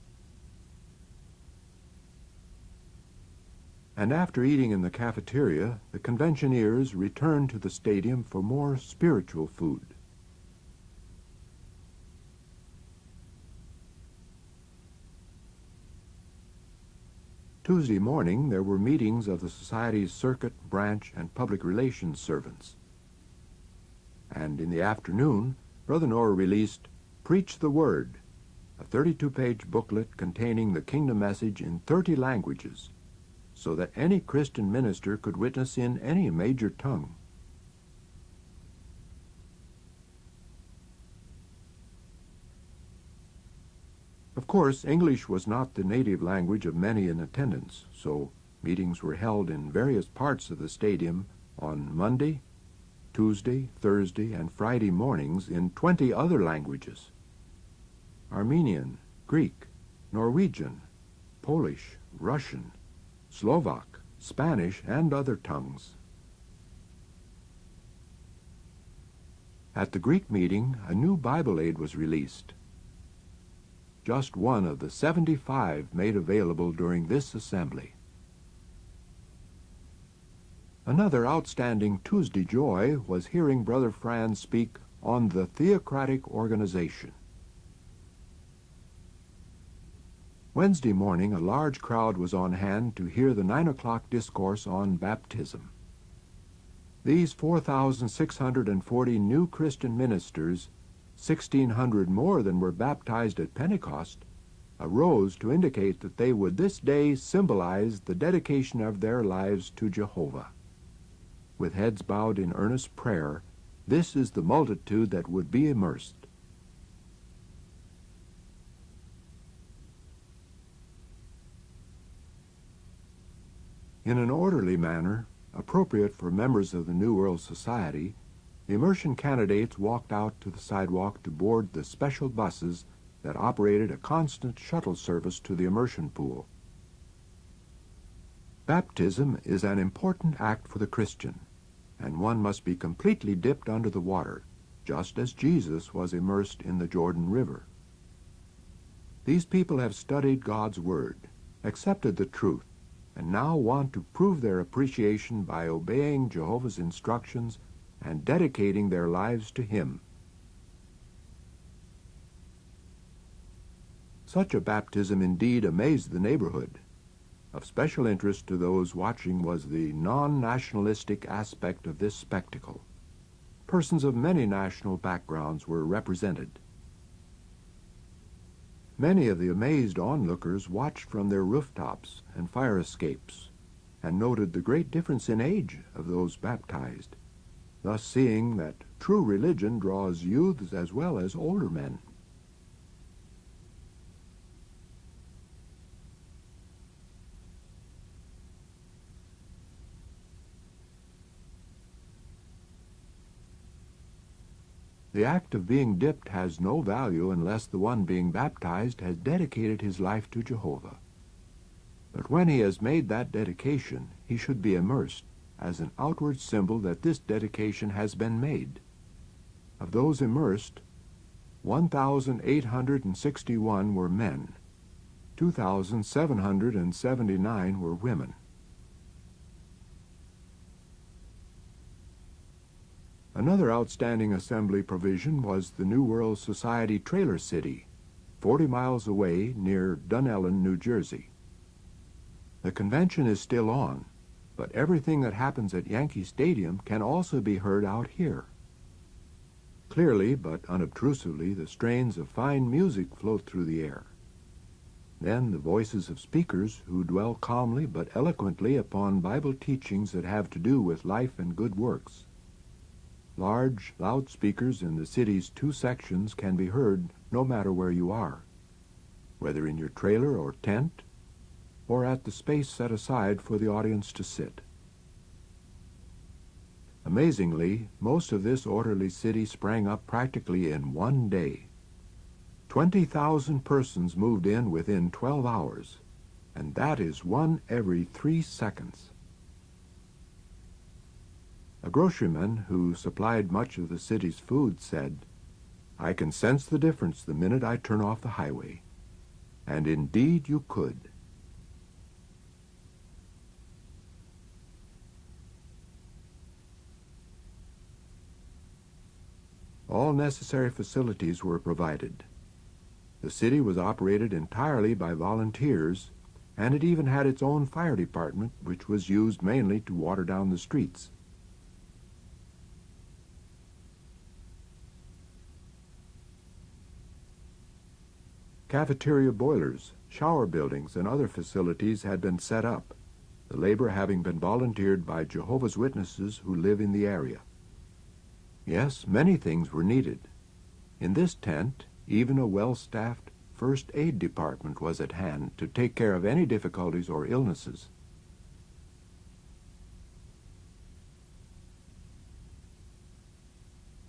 And after eating in the cafeteria, the conventioneers returned to the stadium for more spiritual food. Tuesday morning, there were meetings of the Society's circuit, branch, and public relations servants. And in the afternoon, Brother Knorr released Preach the Word, a 32-page booklet containing the kingdom message in 30 languages, so that any Christian minister could witness in any major tongue. Of course, English was not the native language of many in attendance, so meetings were held in various parts of the stadium on Monday, Tuesday, Thursday, and Friday mornings in 20 other languages: Armenian, Greek, Norwegian, Polish, Russian, Slovak, Spanish, and other tongues. At the Greek meeting, a new Bible aid was released. Just one of the 75 made available during this assembly. Another outstanding Tuesday joy was hearing Brother Franz speak on the theocratic organization. Wednesday morning, a large crowd was on hand to hear the 9 o'clock discourse on baptism. These 4,640 new Christian ministers, 1,600 more than were baptized at Pentecost, arose to indicate that they would this day symbolize the dedication of their lives to Jehovah. With heads bowed in earnest prayer, this is the multitude that would be immersed. In an orderly manner, appropriate for members of the New World Society, the immersion candidates walked out to the sidewalk to board the special buses that operated a constant shuttle service to the immersion pool. Baptism is an important act for the Christian, and one must be completely dipped under the water, just as Jesus was immersed in the Jordan River. These people have studied God's Word, accepted the truth, and now want to prove their appreciation by obeying Jehovah's instructions and dedicating their lives to Him. Such a baptism indeed amazed the neighborhood. Of special interest to those watching was the non-nationalistic aspect of this spectacle. Persons of many national backgrounds were represented. Many of the amazed onlookers watched from their rooftops and fire escapes, and noted the great difference in age of those baptized, thus seeing that true religion draws youths as well as older men. The act of being dipped has no value unless the one being baptized has dedicated his life to Jehovah. But when he has made that dedication, he should be immersed as an outward symbol that this dedication has been made. Of those immersed, 1,861 were men, 2,779 were women. Another outstanding assembly provision was the New World Society Trailer City, 40 miles away near Dunellen, New Jersey. The convention is still on, but everything that happens at Yankee Stadium can also be heard out here. Clearly, but unobtrusively, the strains of fine music float through the air. Then the voices of speakers who dwell calmly but eloquently upon Bible teachings that have to do with life and good works. Large loudspeakers in the city's 2 sections can be heard no matter where you are, whether in your trailer or tent, or at the space set aside for the audience to sit. Amazingly, most of this orderly city sprang up practically in one day. 20,000 persons moved in within 12 hours, and that is one every 3 seconds. A groceryman who supplied much of the city's food said, "I can sense the difference the minute I turn off the highway." And indeed you could. All necessary facilities were provided. The city was operated entirely by volunteers, and it even had its own fire department, which was used mainly to water down the streets. Cafeteria boilers, shower buildings, and other facilities had been set up, the labor having been volunteered by Jehovah's Witnesses who live in the area. Yes, many things were needed. In this tent, even a well-staffed first aid department was at hand to take care of any difficulties or illnesses.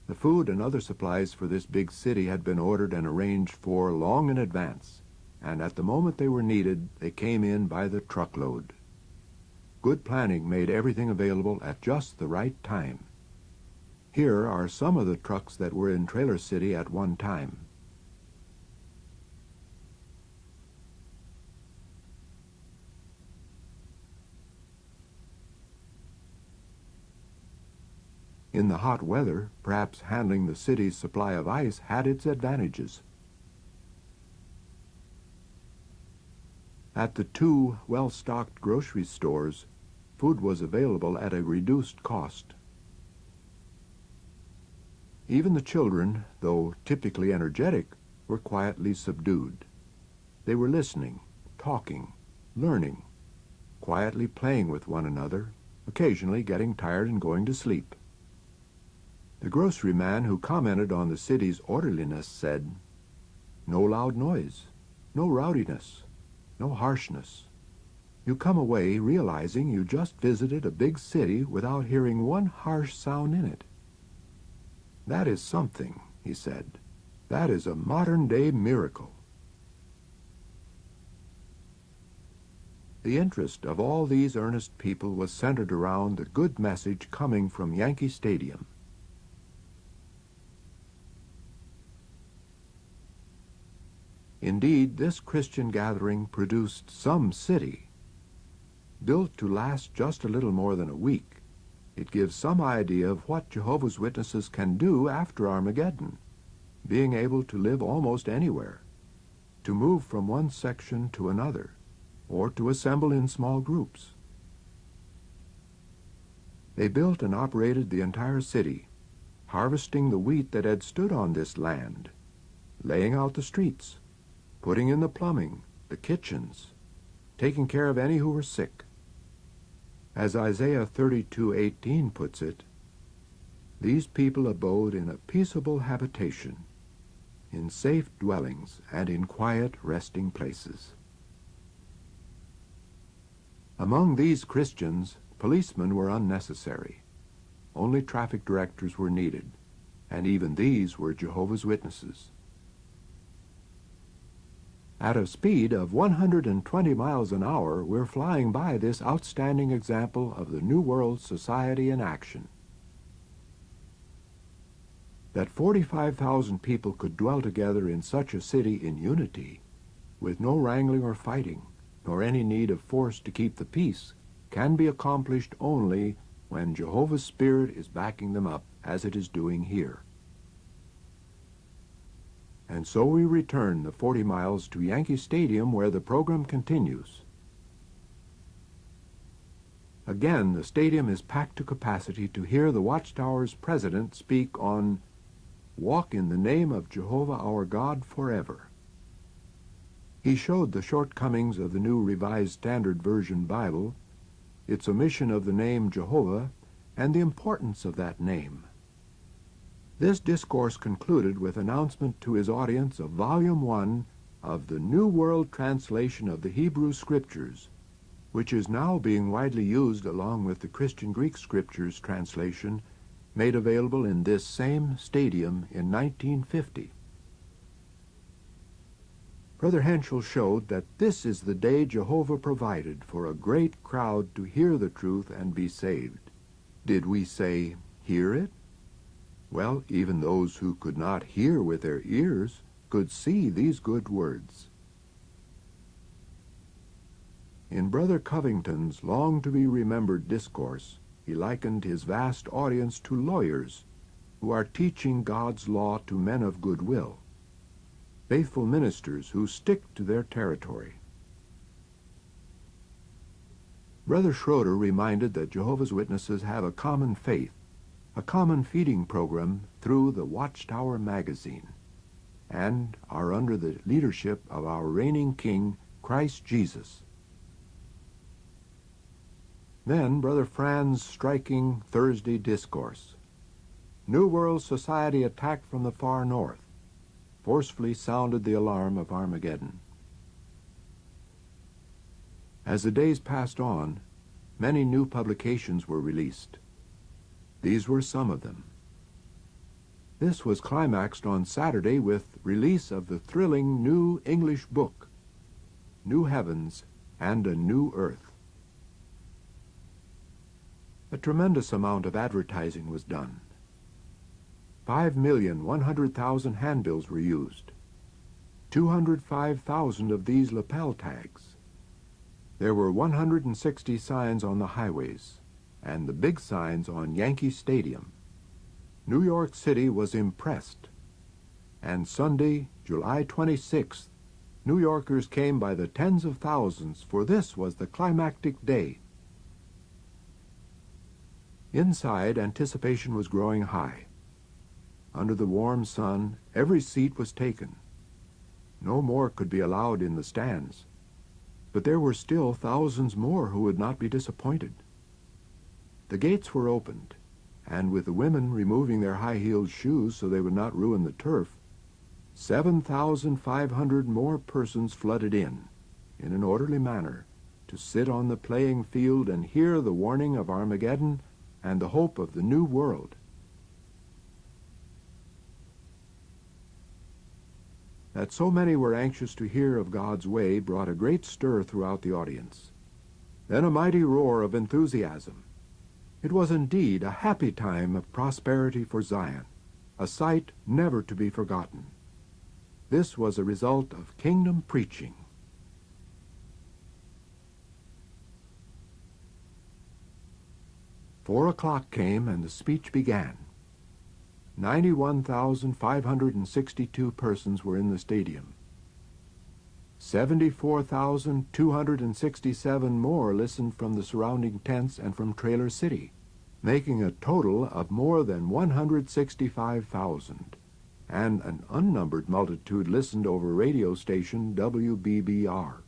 The food and other supplies for this big city had been ordered and arranged for long in advance, and at the moment they were needed, they came in by the truckload. Good planning made everything available at just the right time. Here are some of the trucks that were in Trailer City at one time. In the hot weather, perhaps handling the city's supply of ice had its advantages. At the two well-stocked grocery stores, food was available at a reduced cost. Even the children, though typically energetic, were quietly subdued. They were listening, talking, learning, quietly playing with one another, occasionally getting tired and going to sleep. The grocery man who commented on the city's orderliness said, "No loud noise, no rowdiness, no harshness. You come away realizing you just visited a big city without hearing one harsh sound in it. That is something," he said. "That is a modern-day miracle." The interest of all these earnest people was centered around the good message coming from Yankee Stadium. Indeed, this Christian gathering produced some city. Built to last just a little more than a week, it gives some idea of what Jehovah's Witnesses can do after Armageddon, being able to live almost anywhere, to move from one section to another, or to assemble in small groups. They built and operated the entire city, harvesting the wheat that had stood on this land, laying out the streets, putting in the plumbing, the kitchens, taking care of any who were sick. As Isaiah 32:18 puts it, these people abode in a peaceable habitation, in safe dwellings, and in quiet resting places. Among these Christians, policemen were unnecessary. Only traffic directors were needed, and even these were Jehovah's Witnesses. At a speed of 120 miles an hour, we're flying by this outstanding example of the New World Society in action. That 45,000 people could dwell together in such a city in unity, with no wrangling or fighting, nor any need of force to keep the peace, can be accomplished only when Jehovah's Spirit is backing them up, as it is doing here. And so we return the 40 miles to Yankee Stadium, where the program continues. Again, the stadium is packed to capacity to hear the Watchtower's president speak on "Walk in the name of Jehovah our God forever." He showed the shortcomings of the New Revised Standard Version Bible, its omission of the name Jehovah, and the importance of that name. This discourse concluded with announcement to his audience of Volume 1 of the New World Translation of the Hebrew Scriptures, which is now being widely used along with the Christian Greek Scriptures translation made available in this same stadium in 1950. Brother Henschel showed that this is the day Jehovah provided for a great crowd to hear the truth and be saved. Did we say, hear it? Well, even those who could not hear with their ears could see these good words. In Brother Covington's long-to-be-remembered discourse, he likened his vast audience to lawyers who are teaching God's law to men of good will, faithful ministers who stick to their territory. Brother Schroeder reminded that Jehovah's Witnesses have a common faith, a common feeding program through the Watchtower magazine, and are under the leadership of our reigning King, Christ Jesus. Then Brother Fran's striking Thursday discourse, New World Society attacked from the far north, forcefully sounded the alarm of Armageddon. As the days passed on, many new publications were released. These were some of them. This was climaxed on Saturday with release of the thrilling new English book, New Heavens and a New Earth. A tremendous amount of advertising was done. 5,100,000 handbills were used. 205,000 of these lapel tags. There were 160 signs on the highways, and the big signs on Yankee Stadium. New York City was impressed, and Sunday, July 26th, New Yorkers came by the tens of thousands, for this was the climactic day. Inside, anticipation was growing high. Under the warm sun, every seat was taken. No more could be allowed in the stands, but there were still thousands more who would not be disappointed. The gates were opened, and with the women removing their high-heeled shoes so they would not ruin the turf, 7,500 more persons flooded in an orderly manner, to sit on the playing field and hear the warning of Armageddon and the hope of the new world. That so many were anxious to hear of God's way brought a great stir throughout the audience. Then a mighty roar of enthusiasm. It was indeed a happy time of prosperity for Zion, a sight never to be forgotten. This was a result of kingdom preaching. "4 o'clock came and the speech began. 91,562 persons were in the stadium. 74,267 more listened from the surrounding tents and from Trailer City, making a total of more than 165,000, and an unnumbered multitude listened over radio station WBBR.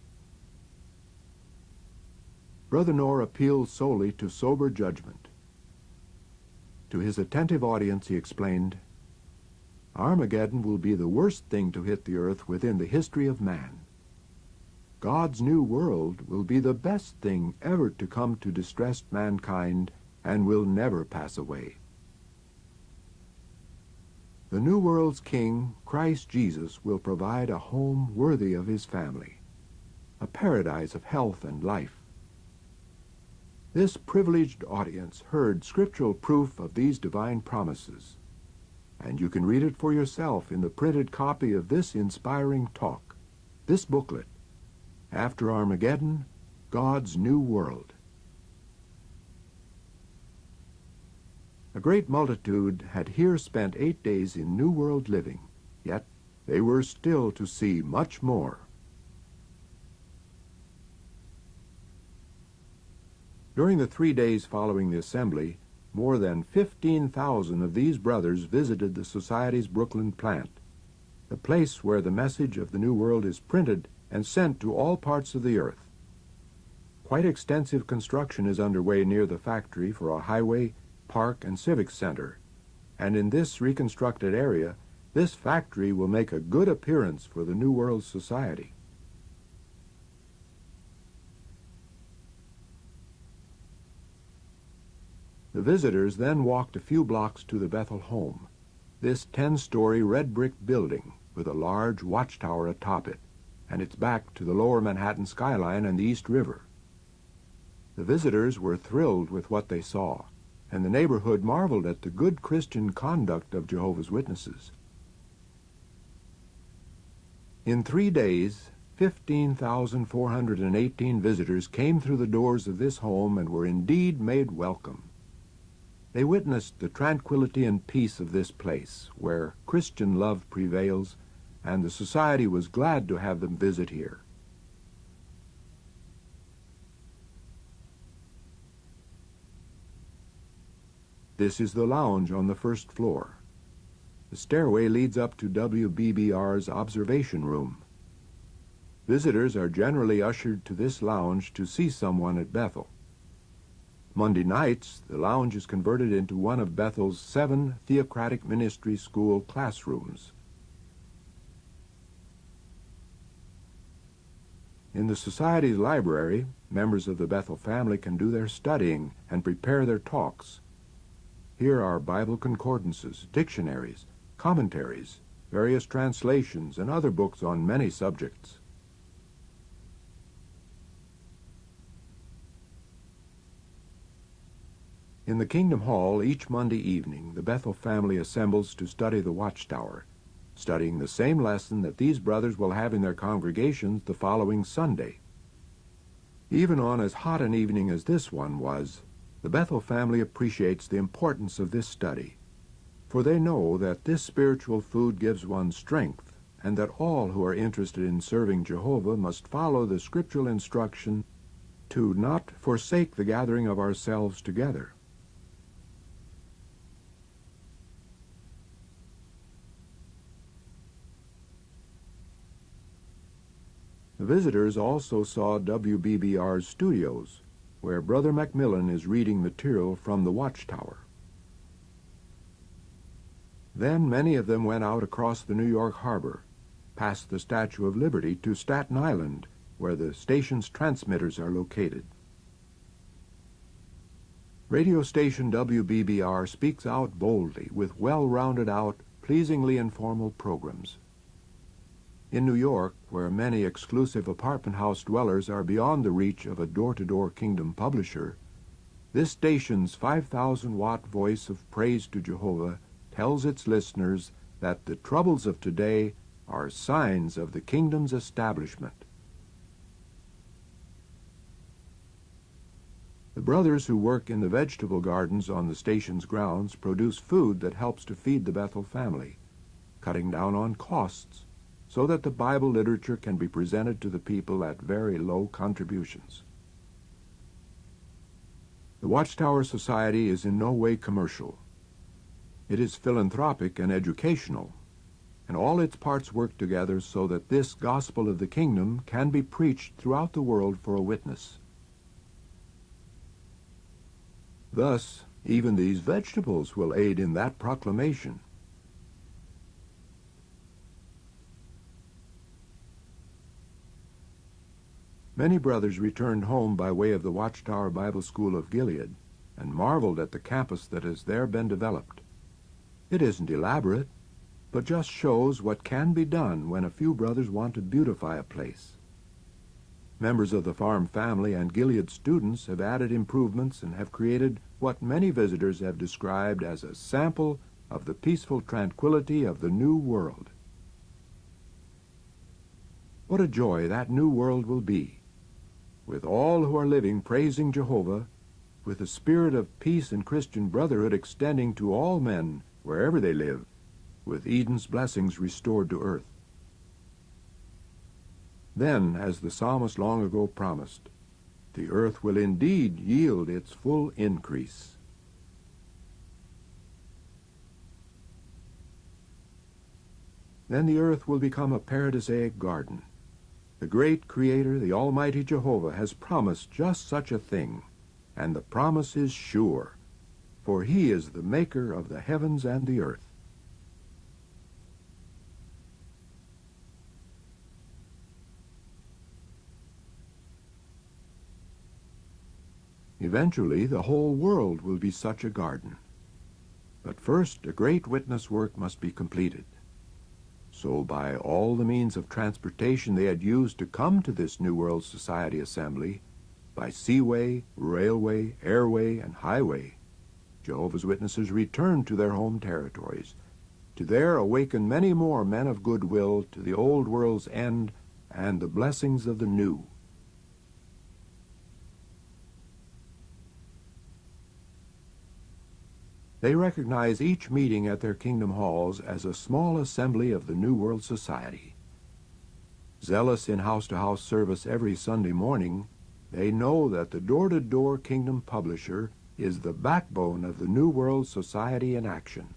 Brother Knorr appealed solely to sober judgment. To his attentive audience he explained, "Armageddon will be the worst thing to hit the earth within the history of man. God's new world will be the best thing ever to come to distressed mankind and will never pass away. The new world's King, Christ Jesus, will provide a home worthy of his family, a paradise of health and life." This privileged audience heard scriptural proof of these divine promises, and you can read it for yourself in the printed copy of this inspiring talk, this booklet, After Armageddon, God's New World. A great multitude had here spent 8 days in New World living, yet they were still to see much more. During the 3 days following the assembly, more than 15,000 of these brothers visited the Society's Brooklyn plant, the place where the message of the New World is printed and sent to all parts of the earth. Quite extensive construction is underway near the factory for a highway, park, and civic center, and in this reconstructed area, this factory will make a good appearance for the New World Society. The visitors then walked a few blocks to the Bethel home, this 10-story red brick building with a large watchtower atop it, and its back to the lower Manhattan skyline and the East River. The visitors were thrilled with what they saw, and the neighborhood marveled at the good Christian conduct of Jehovah's Witnesses. In 3 days, 15,418 visitors came through the doors of this home and were indeed made welcome. They witnessed the tranquility and peace of this place, where Christian love prevails, and the Society was glad to have them visit here. This is the lounge on the first floor. The stairway leads up to WBBR's observation room. Visitors are generally ushered to this lounge to see someone at Bethel. Monday nights, the lounge is converted into one of Bethel's 7 Theocratic Ministry School classrooms. In the Society's library, members of the Bethel family can do their studying and prepare their talks. Here are Bible concordances, dictionaries, commentaries, various translations, and other books on many subjects. In the Kingdom Hall, each Monday evening, the Bethel family assembles to study the Watchtower, studying the same lesson that these brothers will have in their congregations the following Sunday. Even on as hot an evening as this one was, the Bethel family appreciates the importance of this study, for they know that this spiritual food gives one strength, and that all who are interested in serving Jehovah must follow the scriptural instruction to not forsake the gathering of ourselves together. The visitors also saw WBBR's studios, where Brother Macmillan is reading material from the Watchtower. Then many of them went out across the New York harbor, past the Statue of Liberty to Staten Island, where the station's transmitters are located. Radio station WBBR speaks out boldly with well-rounded out, pleasingly informal programs. In New York, where many exclusive apartment house dwellers are beyond the reach of a door-to-door kingdom publisher, this station's 5,000-watt voice of praise to Jehovah tells its listeners that the troubles of today are signs of the kingdom's establishment. The brothers who work in the vegetable gardens on the station's grounds produce food that helps to feed the Bethel family, cutting down on costs, so that the Bible literature can be presented to the people at very low contributions. The Watchtower Society is in no way commercial. It is philanthropic and educational, and all its parts work together so that this gospel of the kingdom can be preached throughout the world for a witness. Thus, even these vegetables will aid in that proclamation. Many brothers returned home by way of the Watchtower Bible School of Gilead and marveled at the campus that has there been developed. It isn't elaborate, but just shows what can be done when a few brothers want to beautify a place. Members of the farm family and Gilead students have added improvements and have created what many visitors have described as a sample of the peaceful tranquility of the new world. What a joy that new world will be, with all who are living praising Jehovah, with the spirit of peace and Christian brotherhood extending to all men wherever they live, with Eden's blessings restored to earth. Then, as the psalmist long ago promised, the earth will indeed yield its full increase. Then the earth will become a paradisaic garden. The great Creator, the Almighty Jehovah, has promised just such a thing, and the promise is sure, for He is the maker of the heavens and the earth. Eventually, the whole world will be such a garden. But first, a great witness work must be completed. So by all the means of transportation they had used to come to this New World Society assembly, by seaway, railway, airway, and highway, Jehovah's Witnesses returned to their home territories, to there awaken many more men of goodwill to the old world's end and the blessings of the new. They recognize each meeting at their kingdom halls as a small assembly of the New World Society. Zealous in house-to-house service every Sunday morning, they know that the door-to-door kingdom publisher is the backbone of the New World Society in action.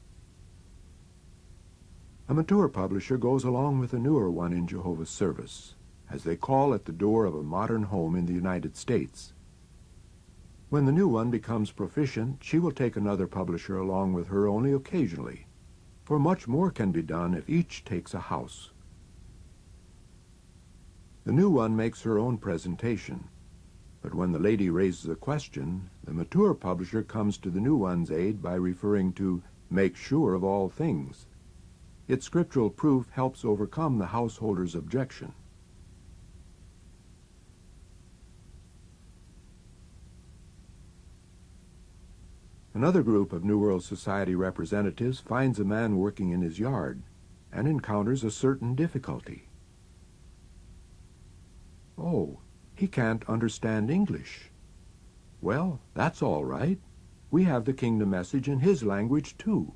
A mature publisher goes along with a newer one in Jehovah's service, as they call at the door of a modern home in the United States. When the new one becomes proficient, she will take another publisher along with her only occasionally, for much more can be done if each takes a house. The new one makes her own presentation, but when the lady raises a question, the mature publisher comes to the new one's aid by referring to "make sure of all things." Its scriptural proof helps overcome the householder's objection. Another group of New World Society representatives finds a man working in his yard and encounters a certain difficulty. Oh, he can't understand English. Well, that's all right. We have the kingdom message in his language too.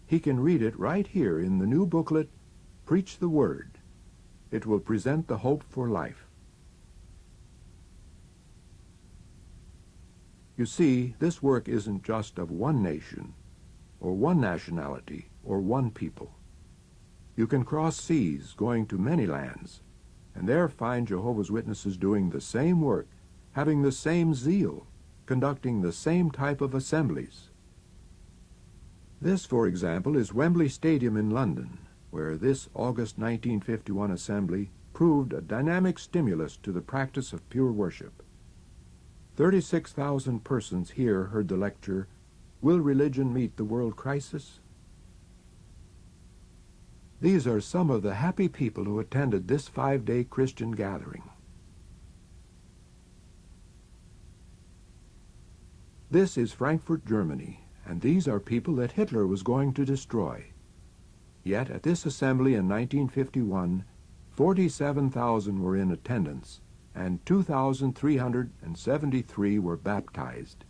He can read it right here in the new booklet, Preach the Word. It will present the hope for life. You see, this work isn't just of one nation, or one nationality, or one people. You can cross seas, going to many lands, and there find Jehovah's Witnesses doing the same work, having the same zeal, conducting the same type of assemblies. This, for example, is Wembley Stadium in London, where this August 1951 assembly proved a dynamic stimulus to the practice of pure worship. 36,000 persons here heard the lecture, "Will Religion Meet the World Crisis?" These are some of the happy people who attended this 5-day Christian gathering. This is Frankfurt, Germany, and these are people that Hitler was going to destroy. Yet at this assembly in 1951, 47,000 were in attendance, and 2,373 were baptized.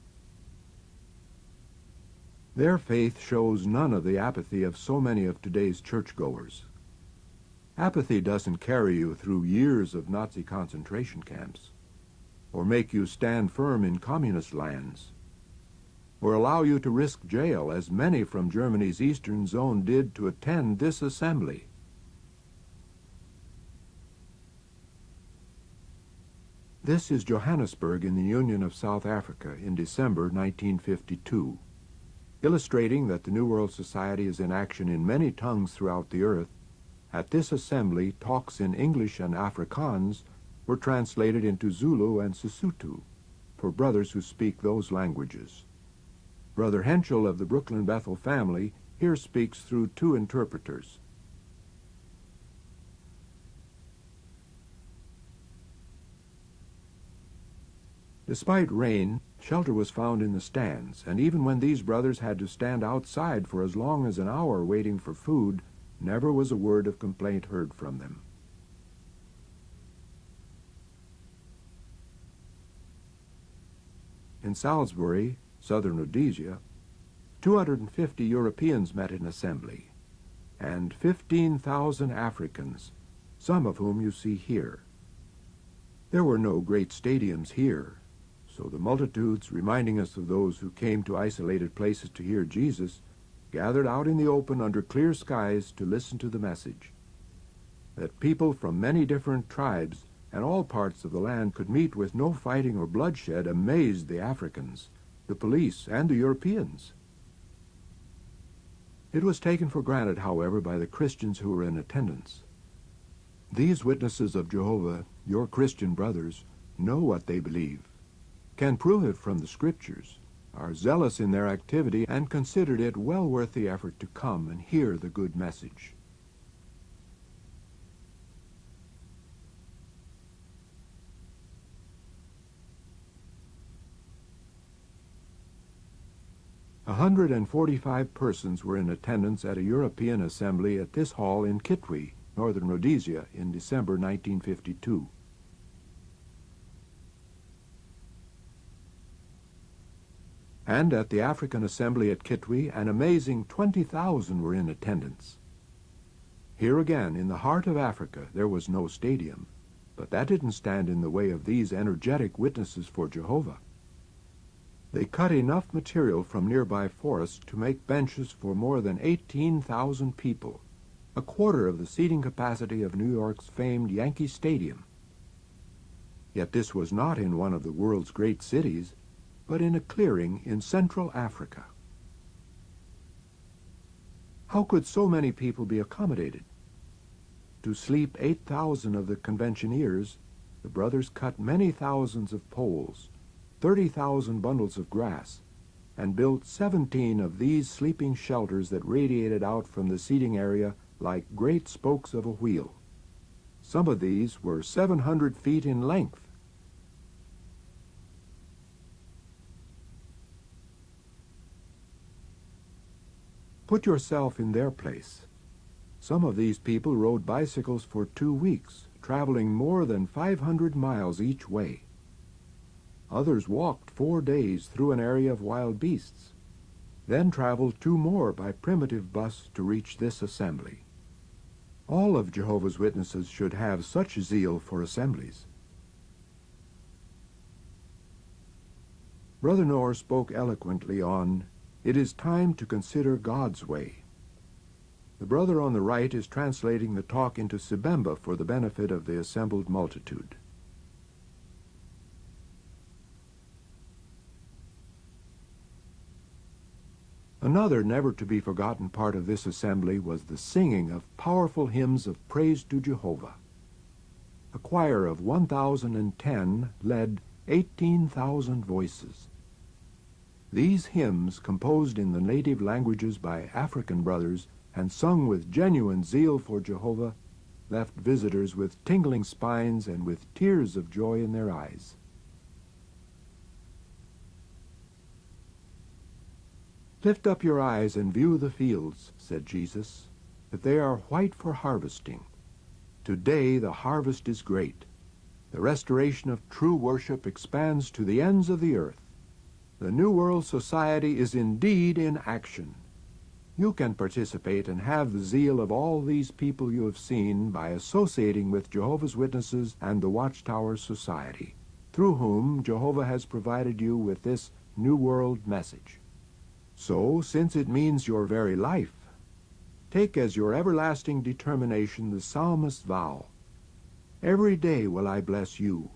Their faith shows none of the apathy of so many of today's churchgoers. Apathy doesn't carry you through years of Nazi concentration camps, or make you stand firm in communist lands, or allow you to risk jail, as many from Germany's eastern zone did to attend this assembly. This is Johannesburg in the Union of South Africa in December 1952. Illustrating that the New World Society is in action in many tongues throughout the earth, at this assembly talks in English and Afrikaans were translated into Zulu and Sesotho for brothers who speak those languages. Brother Henschel of the Brooklyn Bethel family here speaks through 2 interpreters. Despite rain, shelter was found in the stands, and even when these brothers had to stand outside for as long as an hour waiting for food, never was a word of complaint heard from them. In Salisbury, southern Rhodesia, 250 Europeans met in assembly, and 15,000 Africans, some of whom you see here. There were no great stadiums here, so the multitudes, reminding us of those who came to isolated places to hear Jesus, gathered out in the open under clear skies to listen to the message. That people from many different tribes and all parts of the land could meet with no fighting or bloodshed amazed the Africans, the police, and the Europeans. It was taken for granted, however, by the Christians who were in attendance. These witnesses of Jehovah, your Christian brothers, know what they believe, can prove it from the Scriptures, are zealous in their activity, and considered it well worth the effort to come and hear the good message. A 145 persons were in attendance at a European assembly at this hall in Kitwe, northern Rhodesia, in December 1952. And at the African assembly at Kitwe, an amazing 20,000 were in attendance. Here again, in the heart of Africa, there was no stadium, but that didn't stand in the way of these energetic witnesses for Jehovah. They cut enough material from nearby forests to make benches for more than 18,000 people, a quarter of the seating capacity of New York's famed Yankee Stadium. Yet this was not in one of the world's great cities, but in a clearing in Central Africa. How could so many people be accommodated? to sleep 8,000 of the conventioneers, the brothers cut many thousands of poles, 30,000 bundles of grass, and built 17 of these sleeping shelters that radiated out from the seating area like great spokes of a wheel. Some of these were 700 feet in length. Put yourself in their place. Some of these people rode bicycles for 2 weeks, traveling more than 500 miles each way. Others walked 4 days through an area of wild beasts, then traveled 2 more by primitive bus to reach this assembly. All of Jehovah's Witnesses should have such zeal for assemblies. Brother Knorr spoke eloquently on, "It is time to consider God's way." The brother on the right is translating the talk into Sibemba for the benefit of the assembled multitude. Another never-to-be-forgotten part of this assembly was the singing of powerful hymns of praise to Jehovah. A choir of 1,010 led 18,000 voices. These hymns, composed in the native languages by African brothers and sung with genuine zeal for Jehovah, left visitors with tingling spines and with tears of joy in their eyes. "Lift up your eyes and view the fields," said Jesus, "that they are white for harvesting. Today the harvest is great. The restoration of true worship expands to the ends of the earth. The New World Society is indeed in action. You can participate and have the zeal of all these people you have seen by associating with Jehovah's Witnesses and the Watchtower Society, through whom Jehovah has provided you with this New World message. So, since it means your very life, take as your everlasting determination the psalmist's vow, 'Every day will I bless you,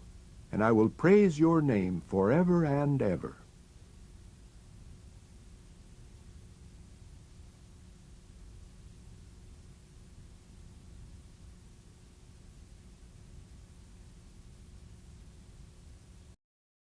and I will praise your name forever and ever.'"